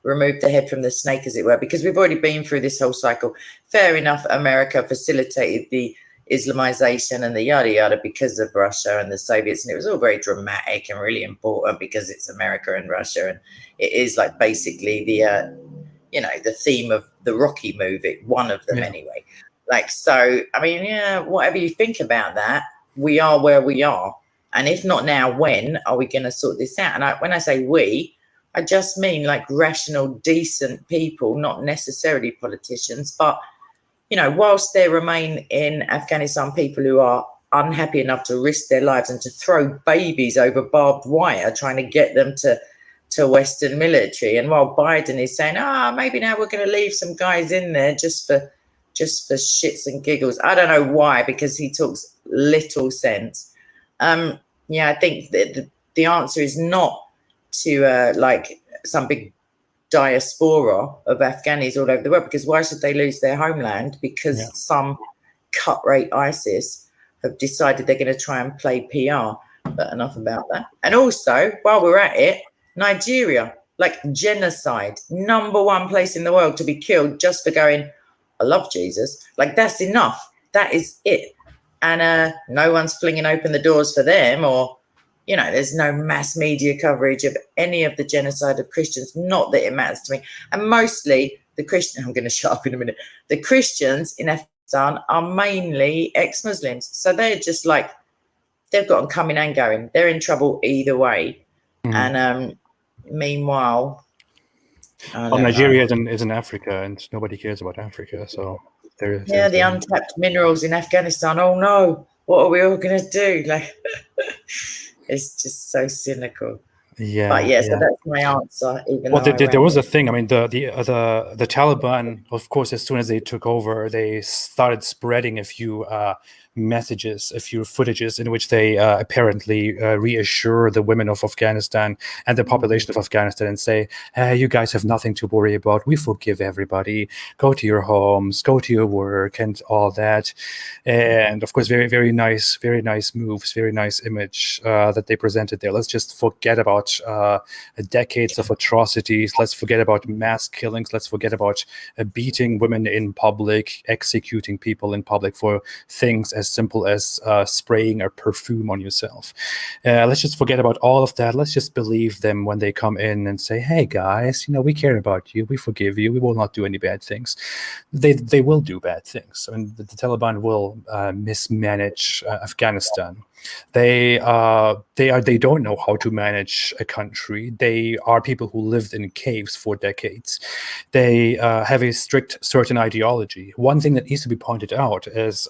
remove the head from the snake, as it were, because we've already been through this whole cycle. Fair enough, America facilitated the Islamization and the yada yada because of Russia and the Soviets, and it was all very dramatic and really important because it's America and Russia, and it is like basically the the theme of the Rocky movie, one of them anyway. Like, so I mean, whatever you think about that, we are where we are, and if not now, when are we going to sort this out? And when I say we, I just mean like rational, decent people, not necessarily politicians, but whilst there remain in Afghanistan people who are unhappy enough to risk their lives and to throw babies over barbed wire, trying to get them to Western military. And while Biden is saying, maybe now we're going to leave some guys in there just for shits and giggles. I don't know why, because he talks little sense. I think that the answer is not to like some big diaspora of Afghanis all over the world, because why should they lose their homeland because some cut-rate ISIS have decided they're going to try and play PR? But enough about that. And also, while we're at it, Nigeria, like genocide, #1 place in the world to be killed just for going, I love Jesus. Like, that's enough. That is it. And no one's flinging open the doors for them, or, you know, there's no mass media coverage of any of the genocide of Christians. Not that it matters to me. And mostly the Christian, I'm going to shut up in a minute. The Christians in Afghanistan are mainly ex-Muslims. So they're just like, they've got them coming and going. They're in trouble either way. And meanwhile, Nigeria is in Africa, and nobody cares about Africa. So the untapped minerals in Afghanistan. Oh no, what are we all going to do? Like, it's just so cynical. Yeah, but so that's my answer. Even well, there was a thing. I mean, the Taliban, of course, as soon as they took over, they started spreading a few messages, a few footages in which they apparently reassure the women of Afghanistan and the population of Afghanistan and say, hey, you guys have nothing to worry about. We forgive everybody. Go to your homes, go to your work, and all that. And of course, very, very nice moves, very nice image that they presented there. Let's just forget about decades of atrocities. Let's forget about mass killings. Let's forget about beating women in public, executing people in public for things as simple as spraying a perfume on yourself. Let's just forget about all of that. Let's just believe them when they come in and say, hey guys, you know, we care about you. We forgive you. We will not do any bad things. They will do bad things. I mean, the Taliban will mismanage Afghanistan. They don't know how to manage a country. They are people who lived in caves for decades. They have a strict certain ideology. One thing that needs to be pointed out is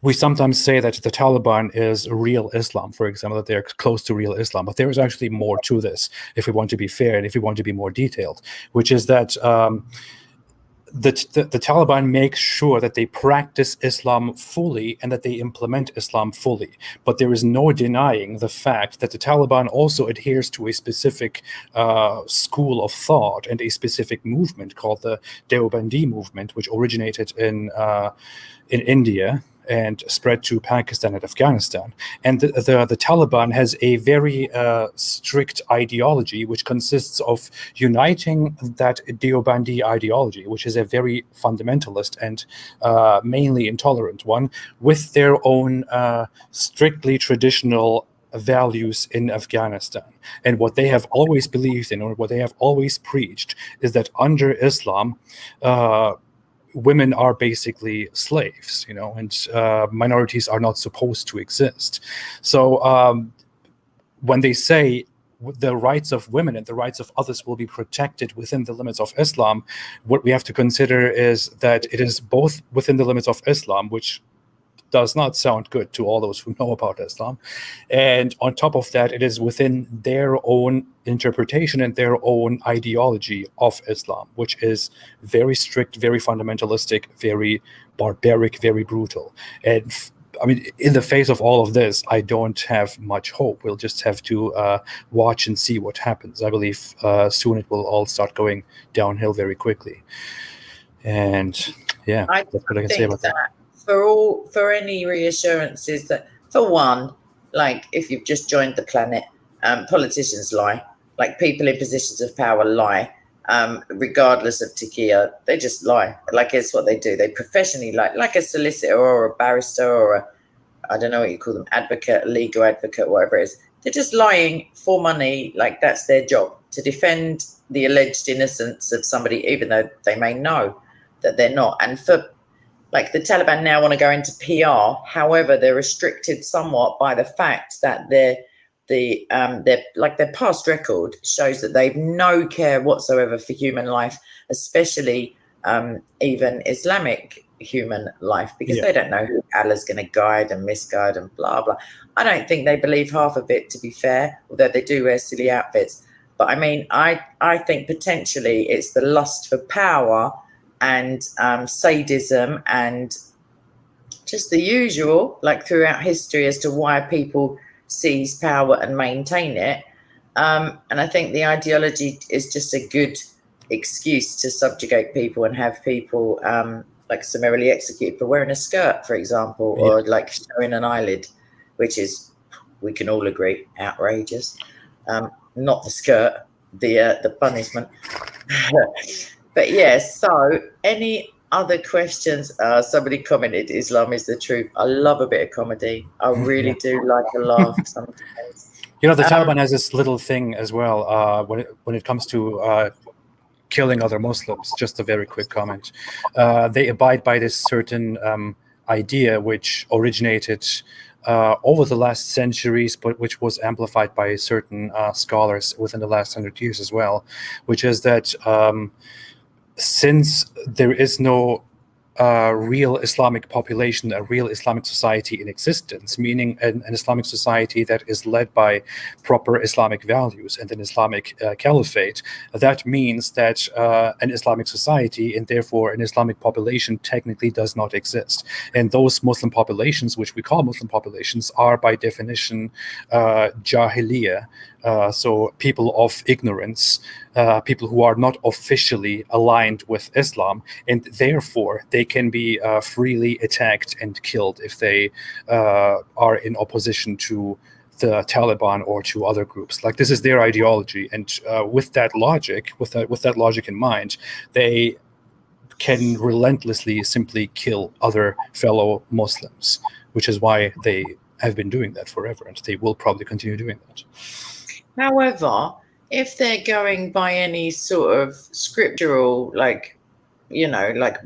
we sometimes say that the Taliban is real Islam, for example, that they're close to real Islam. But there is actually more to this, if we want to be fair and if we want to be more detailed, which is that the Taliban makes sure that they practice Islam fully and that they implement Islam fully. But there is no denying the fact that the Taliban also adheres to a specific school of thought and a specific movement called the Deobandi movement, which originated in India and spread to Pakistan and Afghanistan. And the Taliban has a very strict ideology, which consists of uniting that Deobandi ideology, which is a very fundamentalist and mainly intolerant one, with their own strictly traditional values in Afghanistan. And what they have always believed in, or what they have always preached, is that under Islam, women are basically slaves, you know, and minorities are not supposed to exist. So when they say the rights of women and the rights of others will be protected within the limits of Islam, what we have to consider is that it is both within the limits of Islam, which does not sound good to all those who know about Islam. And on top of that, it is within their own interpretation and their own ideology of Islam, which is very strict, very fundamentalistic, very barbaric, very brutal. And I mean, in the face of all of this, I don't have much hope. We'll just have to watch and see what happens. I believe soon it will all start going downhill very quickly. And yeah, that's what I can say about that. For any reassurances that, for one, like if you've just joined the planet, politicians lie, like people in positions of power lie, regardless of taqiyya, they just lie. Like, it's what they do. They professionally lie, like a solicitor or a barrister or I don't know what you call them, advocate, legal advocate, whatever it is. They're just lying for money. Like, that's their job, to defend the alleged innocence of somebody, even though they may know that they're not. And for like the Taliban now want to go into PR. However, they're restricted somewhat by the fact that their past record shows that they've no care whatsoever for human life, especially even Islamic human life, because they don't know who Allah's going to guide and misguide and blah, blah. I don't think they believe half of it, to be fair, although they do wear silly outfits. But I mean, I think potentially it's the lust for power and sadism and just the usual, like throughout history, as to why people seize power and maintain it. And I think the ideology is just a good excuse to subjugate people and have people like summarily executed for wearing a skirt, for example, or like showing an eyelid, which is, we can all agree, outrageous. Not the skirt, the punishment. But yes, so any other questions? Somebody commented, Islam is the truth. I love a bit of comedy. I really do like a laugh sometimes. The Taliban has this little thing as well when it comes to killing other Muslims. Just a very quick comment. They abide by this certain idea which originated over the last centuries, but which was amplified by certain scholars within the last 100 years as well, which is that since there is no real Islamic population, a real Islamic society in existence, meaning an Islamic society that is led by proper Islamic values and an Islamic caliphate, that means that an Islamic society and therefore an Islamic population technically does not exist. And those Muslim populations, which we call Muslim populations, are by definition Jahiliyyah, so people of ignorance, people who are not officially aligned with Islam, and therefore they can be freely attacked and killed if they are in opposition to the Taliban or to other groups. Like, this is their ideology, and with that logic in mind, they can relentlessly simply kill other fellow Muslims, which is why they have been doing that forever, and they will probably continue doing that. However, if they're going by any sort of scriptural,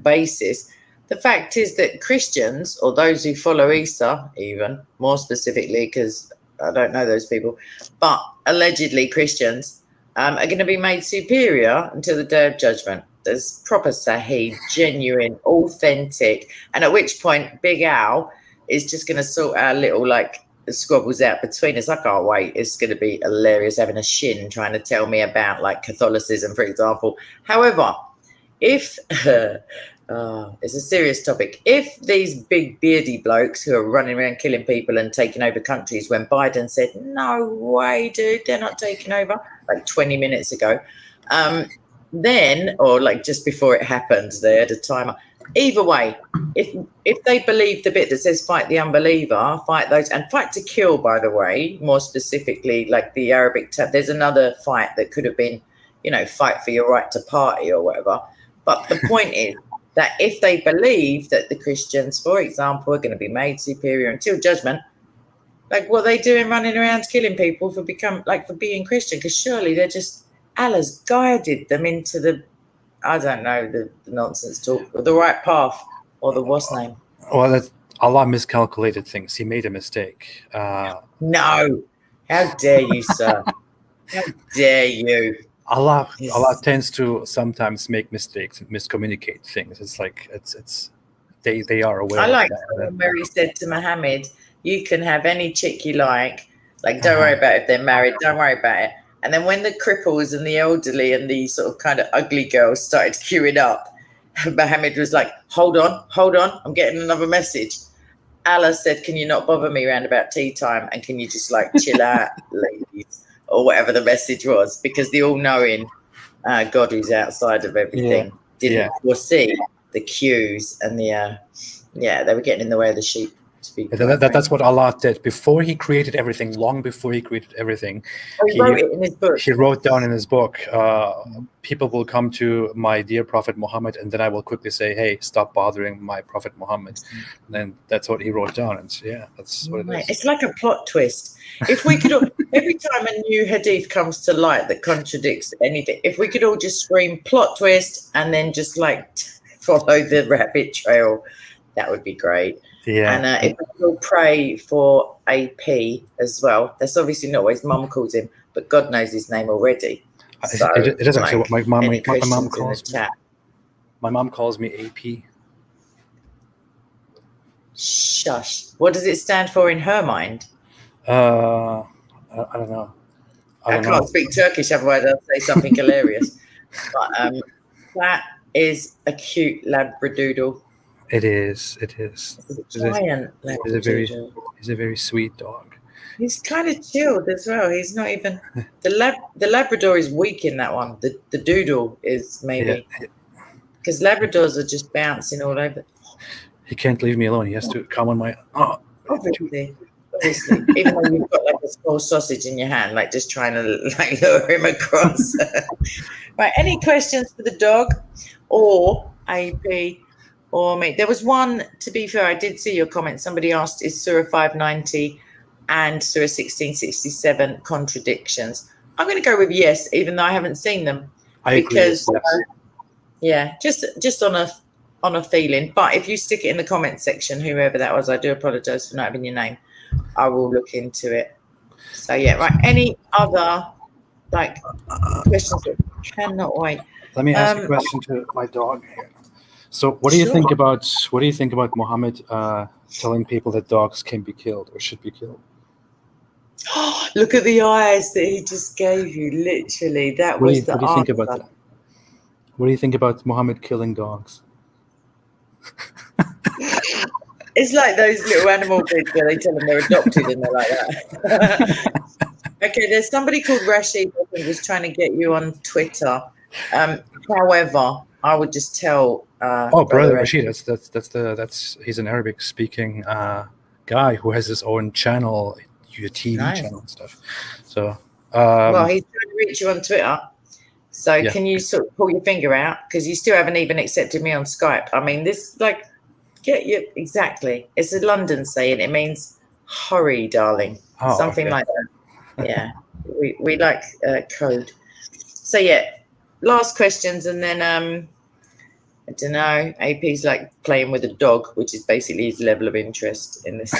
basis, the fact is that Christians, or those who follow Isa, even more specifically, because I don't know those people, but allegedly Christians are going to be made superior until the Day of Judgment. There's proper Sahih, genuine, authentic, and at which point Big Al is just going to sort our little squabbles out between us. I can't wait. It's going to be hilarious having a shin trying to tell me about Catholicism, for example. However, if it's a serious topic, if these big beardy blokes who are running around killing people and taking over countries, when Biden said, no way, dude, they're not taking over, 20 minutes ago, then, or just before it happened, they had a timer. Either way, if they believe the bit that says fight the unbeliever, fight those, and fight to kill, by the way, more specifically, the Arabic term, there's another fight that could have been, fight for your right to party or whatever. But the point is that if they believe that the Christians, for example, are going to be made superior until judgment, what are they doing running around killing people for being Christian? Because surely they're just, Allah's guided them into the, I don't know, the nonsense talk, the right path, or the what's name. Well, Allah miscalculated things. He made a mistake. No. How dare you, sir? How dare you? Allah tends to sometimes make mistakes and miscommunicate things. It's they are aware. I like when Mary said to Muhammad, you can have any chick you like. Don't worry about if they're married. Don't worry about it. And then when the cripples and the elderly and the sort of kind of ugly girls started queuing up, Muhammad was like, hold on, I'm getting another message. Allah said, can you not bother me around about tea time? And can you just chill out, ladies? Or whatever the message was. Because the all-knowing God who's outside of everything didn't foresee the queues and they were getting in the way of the sheep. That's what Allah did before He created everything. Long before He created everything, He wrote it in His book. He wrote down in His book, people will come to my dear Prophet Muhammad, and then I will quickly say, hey, stop bothering my Prophet Muhammad. And then that's what He wrote down, and that's what it is. It's like a plot twist. If we could all, every time a new hadith comes to light that contradicts anything, if we could all just scream plot twist and then just follow the rabbit trail, that would be great. Yeah. And if we could all pray for AP as well. That's obviously not what his mum calls him, but God knows his name already. So, it is actually what my mum calls me. Chat. My mum calls me AP. Shush. What does it stand for in her mind? I don't know. I can't speak Turkish, otherwise I'll say something hilarious. But that is a cute Labradoodle. It is. It's a giant Labradoodle. He's a very sweet dog. He's kind of chilled as well. He's not even the Labrador is weak in that one. The doodle is maybe because Labradors are just bouncing all over. He can't leave me alone. He has to come on my. Obviously, even though you've got a small sausage in your hand, just trying to lure him across. Right. Any questions for the dog or AP? or me. There was one, to be fair, I did see your comment. Somebody asked, is Surah 590 and Surah 1667 contradictions? I'm going to go with yes, even though I haven't seen them. I because agree. Yeah, just on a feeling. But if you stick it in the comment section, whoever that was, I do apologize for not having your name. I will look into it. So yeah, right. Any other questions? Cannot wait. Let me ask a question to my dog here. So, what do you think about Muhammad telling people that dogs can be killed or should be killed? Look at the eyes that he just gave you. Literally, that was the answer. What do you think about that? What do you think about Muhammad killing dogs? It's like those little animal kids where they tell them they're adopted and they're like that. Okay, there's somebody called Rashid I think was trying to get you on Twitter. However, I would just tell. Brother Rashid, he's an Arabic speaking guy who has his own channel, a TV channel and stuff. So, well, he's trying to reach you on Twitter. So can you sort of pull your finger out, because you still haven't even accepted me on Skype? I mean, this get you exactly. It's a London saying. It means hurry, darling. Something like that. Yeah, we like code. So yeah, last questions, and then I don't know. AP's like playing with a dog, which is basically his level of interest in this.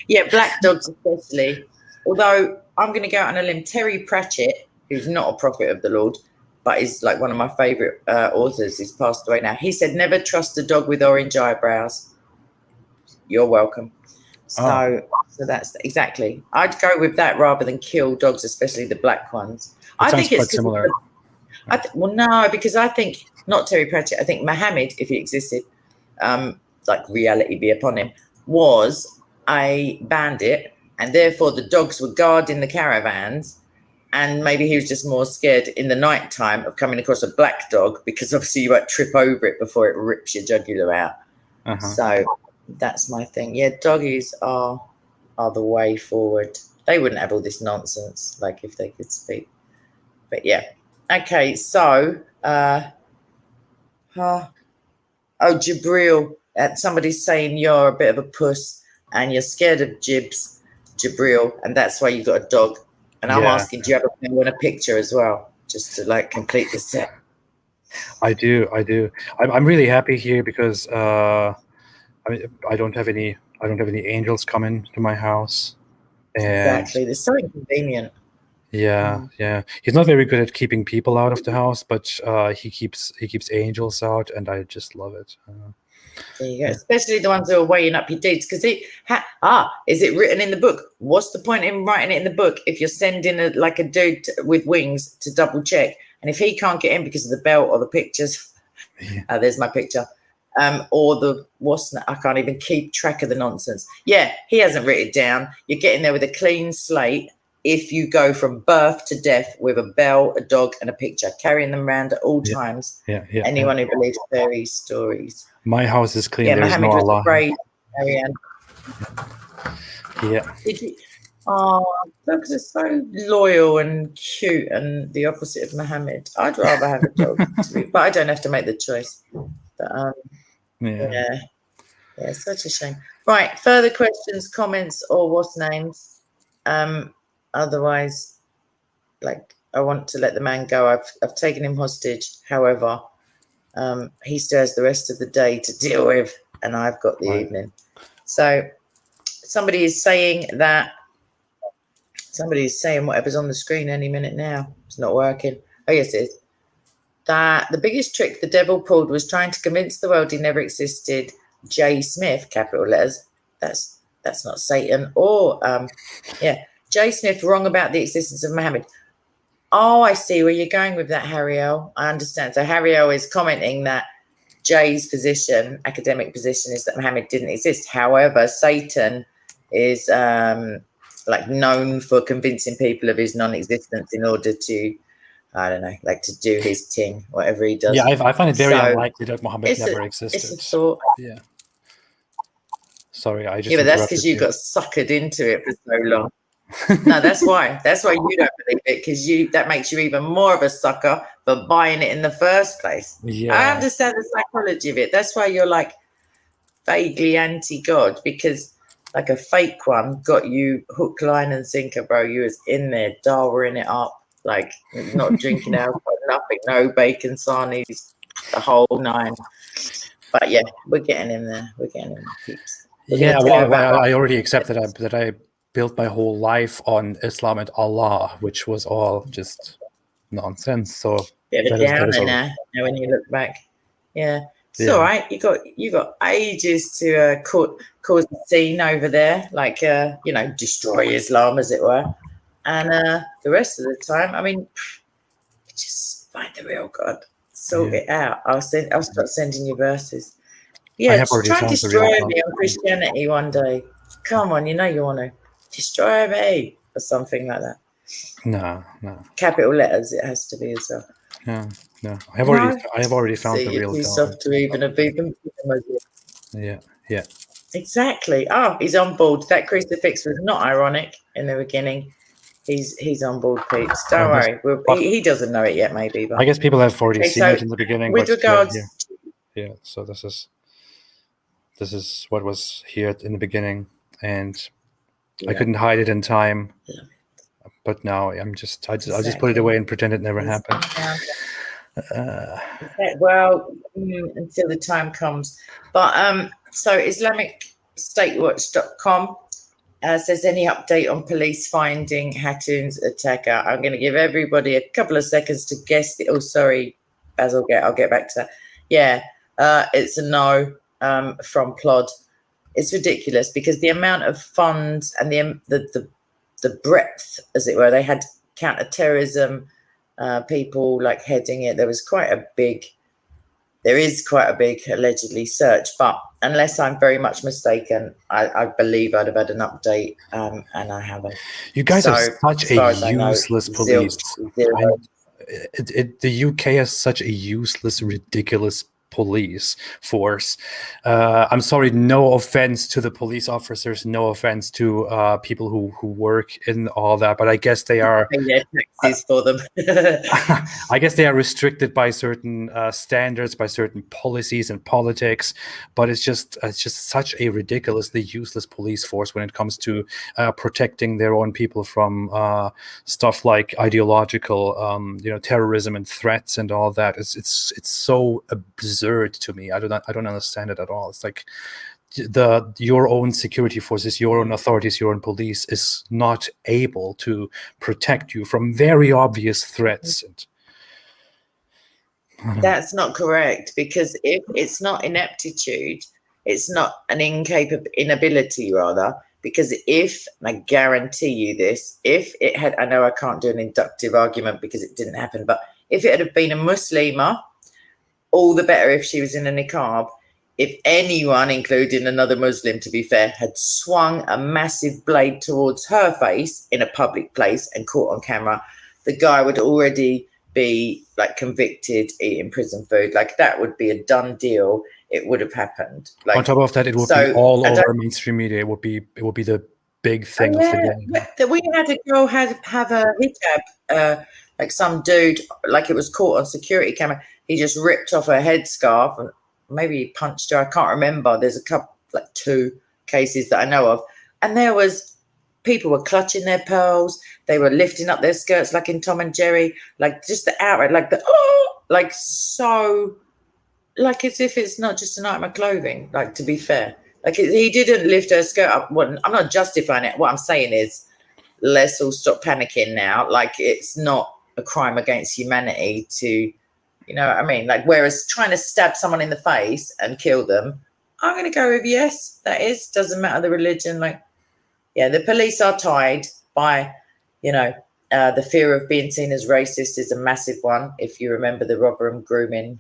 Yeah, black dogs especially. Although I'm going to go out on a limb. Terry Pratchett, who's not a prophet of the Lord, but is like one of my favourite authors, he's passed away now. He said, never trust a dog with orange eyebrows. You're welcome. So that's exactly. I'd go with that rather than kill dogs, especially the black ones. I think it's similar. Well, no, because I think not Terry Pratchett. I think Muhammad, if he existed, like reality be upon him, was a bandit, and therefore the dogs were guarding the caravans, and maybe he was just more scared in the night time of coming across a black dog, because obviously you won't trip over it before it rips your jugular out. So that's my thing. Yeah, doggies are the way forward. They wouldn't have all this nonsense, like if they could speak. But yeah. Okay, so Jabril, somebody's saying you're a bit of a puss and you're scared of Jibs, Jabril, and that's why you got a dog. And I'm asking, do you have a picture as well, just to like complete the set? I do. I'm really happy here because I don't have any angels coming to my house. Exactly, they're so inconvenient. Yeah. He's not very good at keeping people out of the house, but he keeps angels out, and I just love it. There you go. Especially the ones who are weighing up your deeds, because is it written in the book? What's the point in writing it in the book if you're sending a dude with wings to double check, and if he can't get in because of the belt or the pictures, there's my picture, or I can't even keep track of the nonsense. Yeah, he hasn't written it down. You're getting there with a clean slate. If you go from birth to death with a bell, a dog, and a picture, carrying them around at all times. Anyone who believes fairy stories. My house is clean. Yeah, there's Muhammad no was Allah. afraid. Ariane. Yeah. Did you? Dogs are so loyal and cute, and the opposite of Muhammad. I'd rather have a dog, but I don't have to make the choice. But yeah, such a shame. Right, further questions, comments, or what's names? Otherwise, I want to let the man go. I've taken him hostage. However, he still has the rest of the day to deal with, and I've got the evening. So somebody is saying whatever's on the screen any minute now. It's not working. Oh, yes, it is. That the biggest trick the devil pulled was trying to convince the world he never existed. J. Smith, capital letters. That's not Satan. Or J. Smith wrong about the existence of Muhammad. Oh, I see where you're going with that, Harriel. I understand. So Harriel is commenting that Jay's position, academic position, is that Muhammad didn't exist. However, Satan is known for convincing people of his non-existence in order to, I don't know, to do his thing, whatever he does. Yeah, I find it very unlikely that Muhammad never existed. It's a thought. Yeah. Sorry, I just. Yeah, but that's because you got suckered into it for so long. No, that's why. That's why you don't believe it, because that makes you even more of a sucker for buying it in the first place. Yeah. I understand the psychology of it. That's why you're like vaguely anti-God, because like a fake one got you hook, line and sinker, bro. You was in there dialing it up, like not drinking alcohol, nothing, no bacon sarnies, the whole nine. But yeah, we're getting in there. We're getting in there, peeps. Yeah, well, I already accept that I built my whole life on Islam and Allah, which was all just nonsense. So down in there. Now when you look back, yeah, it's all right. You got ages to cause a scene over there, like destroy Islam, as it were, and the rest of the time, I mean, just find the real God, sort it out. I'll start sending you verses. Yeah, try and destroy me on Christianity one day. Come on, you know you want to destroy me or something like that. No. Capital letters it has to be as well. No. I have already found the real God. Soft to even a vegan. Yeah. Exactly. Oh, he's on board. That crucifix was not ironic in the beginning. He's on board, peeps. Don't worry. He doesn't know it yet, maybe. But I guess people have already seen it in the beginning. With regards, so this is what was here in the beginning, and I couldn't hide it in time. But now I'll just put it away and pretend it never happened. Well, until the time comes. But so IslamicStateWatch.com says any update on police finding Hatton's attacker. I'm going to give everybody a couple of seconds to guess. Sorry, Basil. I'll get back to that. Yeah, it's a no from Plod. It's ridiculous because the amount of funds and the breadth, as it were, they had counter-terrorism people like heading it. There is quite a big allegedly search, but unless I'm very much mistaken, I believe I'd have had an update, and I haven't. You guys are such a useless police. The UK has such a useless, ridiculous police force. I'm sorry, no offense to the police officers, no offense to people who work in all that, but I guess they are taxes for them. I guess they are restricted by certain standards, by certain policies and politics, but it's just such a ridiculously useless police force when it comes to protecting their own people from stuff like ideological terrorism and threats and all that. It's so absurd to me. I don't understand it at all. It's like your own security forces, your own authorities, your own police is not able to protect you from very obvious threats. That's not correct, because if it's not ineptitude, it's not an inability rather, because and I guarantee you this, if it had, I know I can't do an inductive argument because it didn't happen, but if it had been a Muslima, all the better if she was in a niqab. If anyone, including another Muslim, to be fair, had swung a massive blade towards her face in a public place and caught on camera, the guy would already be like convicted, eating prison food. Like that would be a done deal. It would have happened. Like, on top of that, it would be all over mainstream media. It would be the big thing of the day. We had a girl have a hijab, like some dude, like it was caught on security camera. He just ripped off her headscarf and maybe he punched her. I can't remember. There's a couple, like 2 cases that I know of. And there was, people were clutching their pearls. They were lifting up their skirts like in Tom and Jerry, like just the outright, like so, like as if it's not just an item of clothing, like to be fair. Like he didn't lift her skirt up. Well, I'm not justifying it. What I'm saying is let's all stop panicking now. Like it's not a crime against humanity to, you know what I mean? Like, whereas trying to stab someone in the face and kill them, I'm going to go with yes, that is. Doesn't matter the religion. Like, yeah, the police are tied by, the fear of being seen as racist is a massive one. If you remember the Rotherham grooming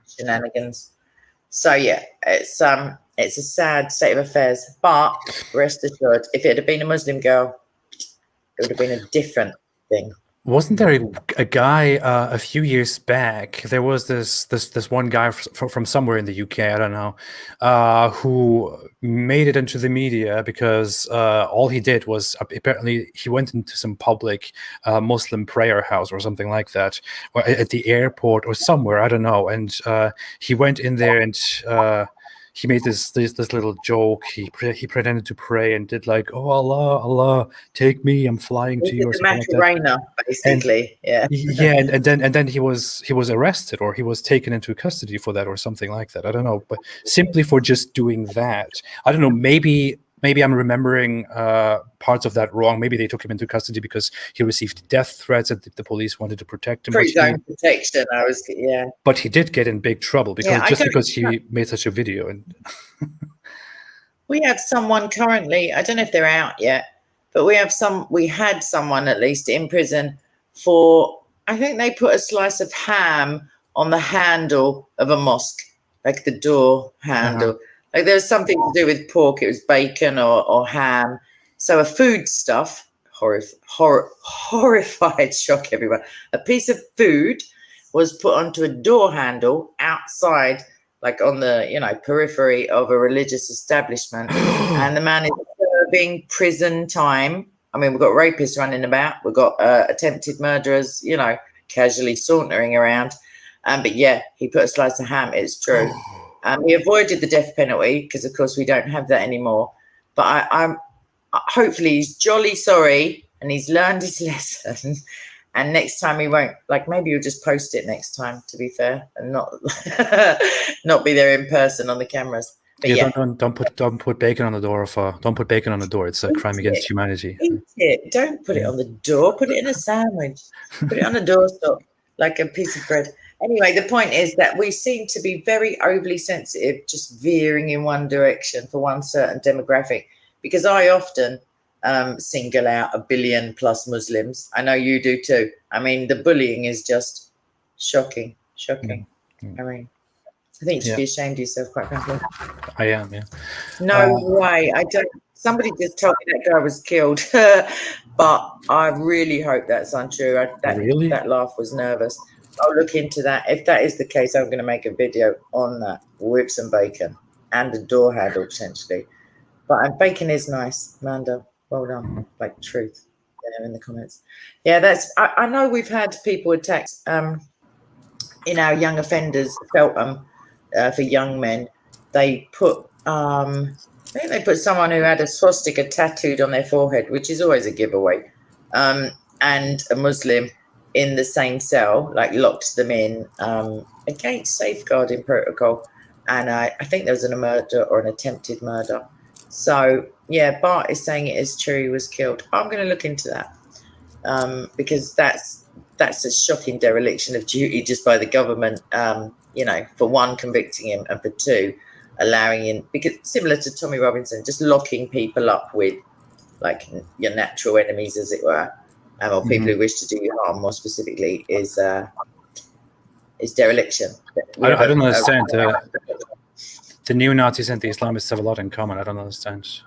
shenanigans. So, yeah, it's a sad state of affairs. But rest assured, if it had been a Muslim girl, it would have been a different thing. Wasn't there a guy a few years back? There was this one guy from somewhere in the UK, I don't know, who made it into the media because all he did was apparently he went into some public Muslim prayer house or something like that, or at the airport or somewhere, I don't know, and he went in there and he made this little joke. He pretended to pray and did like, "Oh Allah, Allah, take me! I'm flying to you," or something like that. Macarena, basically. And, and then he was arrested, or he was taken into custody for that, or something like that. I don't know, but simply for just doing that. I don't know. Maybe I'm remembering parts of that wrong. Maybe they took him into custody because he received death threats and the police wanted to protect him. For his own protection, But he did get in big trouble because he made such a video. And we have someone currently, I don't know if they're out yet, but we had someone at least in prison for, I think they put a slice of ham on the handle of a mosque, like the door handle. Uh-huh. Like there was something to do with pork. It was bacon or ham. So a foodstuff, horrified, shock everyone. A piece of food was put onto a door handle outside, like on the, periphery of a religious establishment. And the man is serving prison time. I mean, we've got rapists running about. We've got attempted murderers, casually sauntering around. But yeah, he put a slice of ham. It's true. He avoided the death penalty because, of course, we don't have that anymore. But I'm hopefully he's jolly sorry and he's learned his lesson. And next time he won't. Like maybe you'll just post it next time, to be fair, and not be there in person on the cameras. But yeah. Don't put bacon on the door don't put bacon on the door. It's a crime against humanity. Eat it. Don't put it on the door. Put it in a sandwich. Put it on a doorstop like a piece of bread. Anyway, the point is that we seem to be very overly sensitive, just veering in one direction for one certain demographic, because I often single out 1 billion plus Muslims. I know you do too. I mean, the bullying is just shocking. Mm-hmm. I mean, I think you should be ashamed of yourself, quite frankly. I am, yeah. No way. I don't. Somebody just told me that guy was killed, but I really hope that's untrue. That laugh was nervous. I'll look into that. If that is the case, I'm going to make a video on that with some bacon and a door handle, potentially. But bacon is nice, Amanda. Well done. Like truth. In the comments. Yeah, I know we've had people attack in our young offenders, Feltham, for young men. They put, I think they put someone who had a swastika tattooed on their forehead, which is always a giveaway, and a Muslim in the same cell, like locked them in against safeguarding protocol. And I think there was a murder or an attempted murder. So, yeah, Bart is saying it is true he was killed. I'm going to look into that because that's a shocking dereliction of duty just by the government, for one, convicting him, and for two, allowing him, because similar to Tommy Robinson, just locking people up with, like, your natural enemies, as it were. Or people who wish to do you harm, more specifically, is dereliction. I don't understand. The neo-Nazis and the Islamists have a lot in common. I don't understand.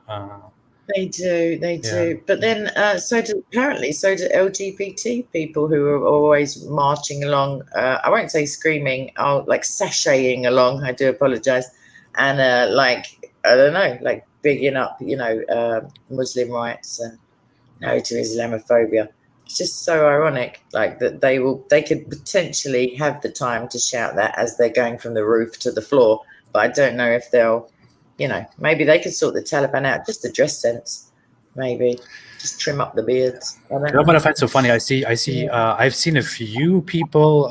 They do. Yeah. But then so do LGBT people who are always marching along. I won't say screaming, like sashaying along. I do apologize. And I don't know, like bigging up, Muslim rights and no to Islamophobia. It's just so ironic, like that they could potentially have the time to shout that as they're going from the roof to the floor. But I don't know if they'll, maybe they could sort the Taliban out, just the dress sense, maybe just trim up the beards. What I find so funny, I see. I've seen a few people,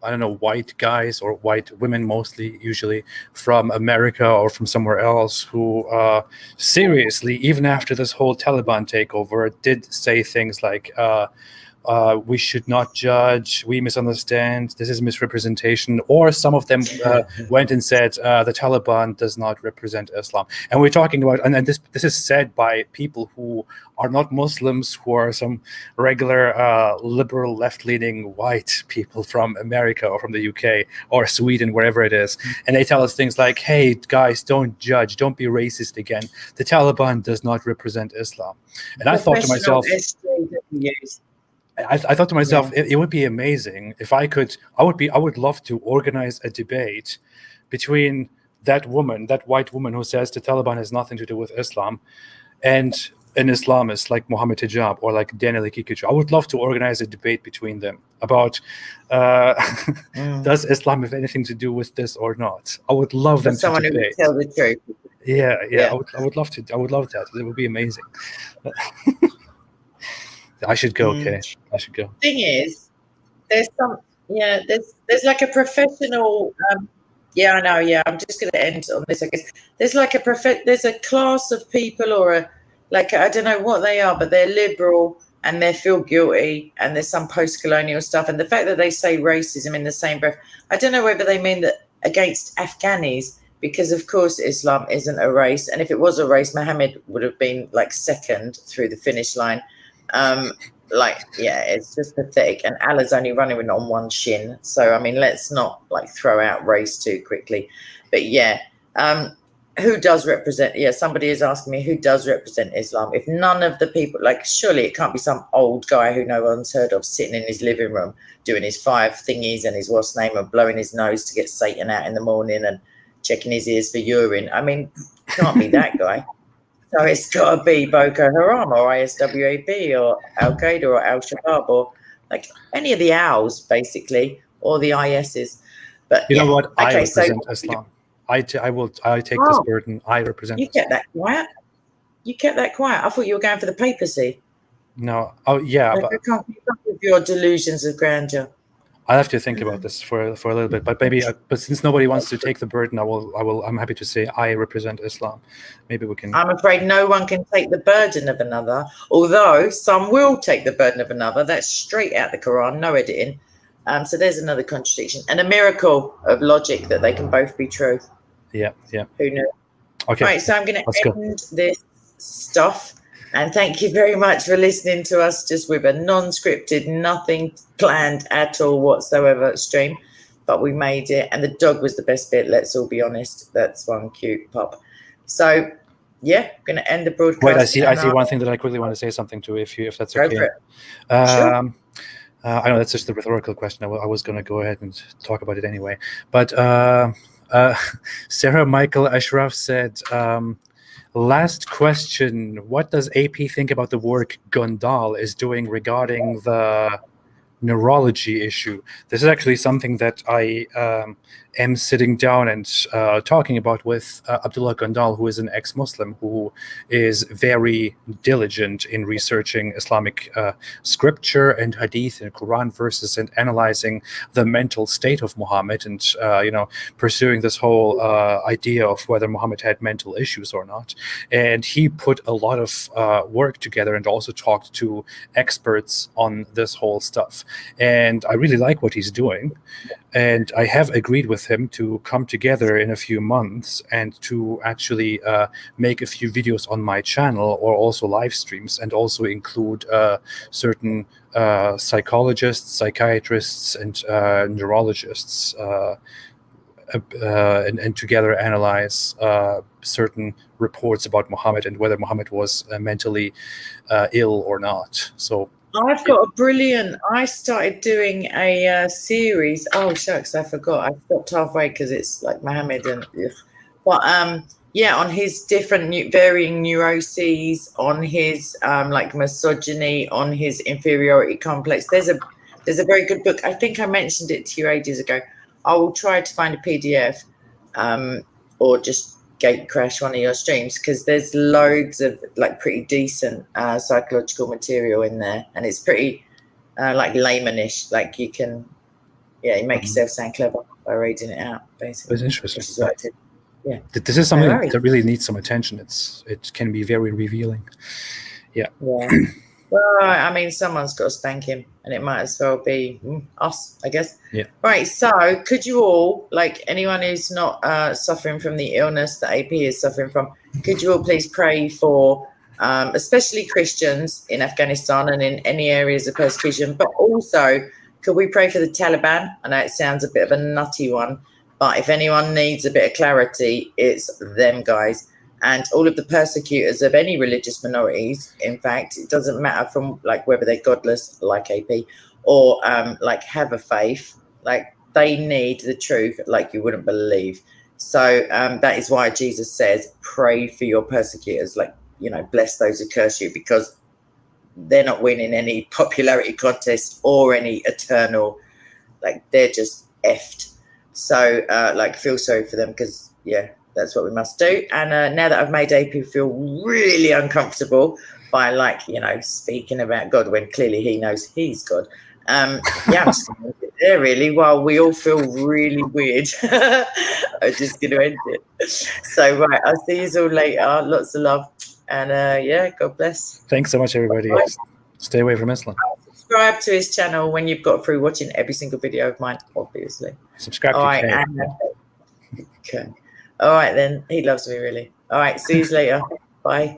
I don't know, white guys or white women, mostly, usually from America or from somewhere else, who seriously, even after this whole Taliban takeover, did say things like, we should not judge, we misunderstand, this is misrepresentation. Or some of them went and said the Taliban does not represent Islam. And we're talking about, and this is said by people who are not Muslims, who are some regular liberal left-leaning white people from America or from the UK or Sweden, wherever it is. And they tell us things like, hey, guys, don't judge, don't be racist again. The Taliban does not represent Islam. And I thought to myself... I thought to myself, it would be amazing if I could. I would love to organize a debate between that white woman who says the Taliban has nothing to do with Islam, and an Islamist like Mohammed Hijab or like Daniel Kikichu. I would love to organize a debate between them about does Islam have anything to do with this or not. I would love them to debate. Who would tell the truth. Yeah. I would love to. I would love that. It would be amazing. I should go. Okay, I should go. Thing is, there's like a professional. I know. Yeah, I'm just going to end on this. I guess there's like there's a class of people, or I don't know what they are, but they're liberal and they feel guilty, and there's some post-colonial stuff. And the fact that they say racism in the same breath, I don't know whether they mean that against Afghanis, because of course Islam isn't a race, and if it was a race, Muhammad would have been like second through the finish line. It's just pathetic, and Allah's only running on one shin. So I mean, let's not throw out race too quickly. But who does represent? Yeah, somebody is asking me who does represent Islam. If none of the people, surely it can't be some old guy who no one's heard of sitting in his living room doing his 5 thingies and his what's name and blowing his nose to get Satan out in the morning and checking his ears for urine. I mean, it can't be that guy. So it's got to be Boko Haram or ISWAB or Al Qaeda or Al Shabaab or any of the Owls, basically, or the ISs. But you know what? I represent Islam. I take this burden. I represent. You kept that quiet. You kept that quiet. I thought you were going for the papacy. No. Oh yeah. But you can't keep up with your delusions of grandeur. I'll have to think about this for a little bit, but maybe. But since nobody wants to take the burden, I'm happy to say I represent Islam. Maybe we can. I'm afraid no one can take the burden of another, although some will take the burden of another. That's straight out the Quran, no editing. So there's another contradiction and a miracle of logic that they can both be true. Yeah. Who knew? Okay. Right, so I'm going to end this stuff. And thank you very much for listening to us just with a non-scripted, nothing planned at all whatsoever stream. But we made it. And the dog was the best bit, let's all be honest. That's one cute pup. So, I'm going to end the broadcast. Wait, I see one thing that I quickly want to say something to, if that's okay. Go for it. Sure. I know that's just a rhetorical question. I was going to go ahead and talk about it anyway. But Sarah Michael Ashraf said, last question, what does AP think about the work Gondal is doing regarding the neurology issue? This is actually something that I am sitting down and talking about with Abdullah Gondal, who is an ex-Muslim who is very diligent in researching Islamic scripture and hadith and Quran verses and analyzing the mental state of Muhammad and pursuing this whole idea of whether Muhammad had mental issues or not. And he put a lot of work together and also talked to experts on this whole stuff. And I really like what he's doing. And I have agreed with him to come together in a few months and to actually make a few videos on my channel or also live streams, and also include certain psychologists, psychiatrists, and neurologists, and together analyze certain reports about Muhammad and whether Muhammad was mentally ill or not. So I've got a brilliant. I started doing a series. Oh shucks, I forgot. I stopped halfway because it's like Muhammad and. But on his different varying neuroses, on his misogyny, on his inferiority complex. There's a very good book. I think I mentioned it to you ages ago. I will try to find a PDF, or just gate crash one of your streams, because there's loads of pretty decent psychological material in there, and it's pretty layman-ish. You can you make yourself sound clever by reading it out, basically. It's interesting. Which is what I did. Yeah, this is something that really needs some attention. It can be very revealing. Yeah. Well, I mean, someone's got to spank him, and it might as well be us, I guess. Yeah. Right. So, could you all, anyone who's not suffering from the illness that AP is suffering from, could you all please pray for, especially Christians in Afghanistan and in any areas of persecution, but also could we pray for the Taliban? I know it sounds a bit of a nutty one, but if anyone needs a bit of clarity, it's them guys. and all of the persecutors of any religious minorities. In fact, it doesn't matter from like whether they're godless, like AP, or like have a faith, like they need the truth like you wouldn't believe. So that is why Jesus says, pray for your persecutors, like, you know, bless those who curse you, because they're not winning any popularity contest or any eternal, like they're just effed. So like feel sorry for them, because yeah, that's what we must do. And now that I've made AP feel really uncomfortable by, like, you know, speaking about God when clearly he knows he's God, yeah, I'm just gonna end it there really, while we all feel really weird. I'm just gonna end it. So right, I'll see you all later. Lots of love, and yeah, God bless. Thanks so much, everybody. Bye. Stay away from Islam. Subscribe to his channel when you've got through watching every single video of mine, obviously. Subscribe all to right, Kay. okay. All right then, he loves me really. All right, see you later. Bye.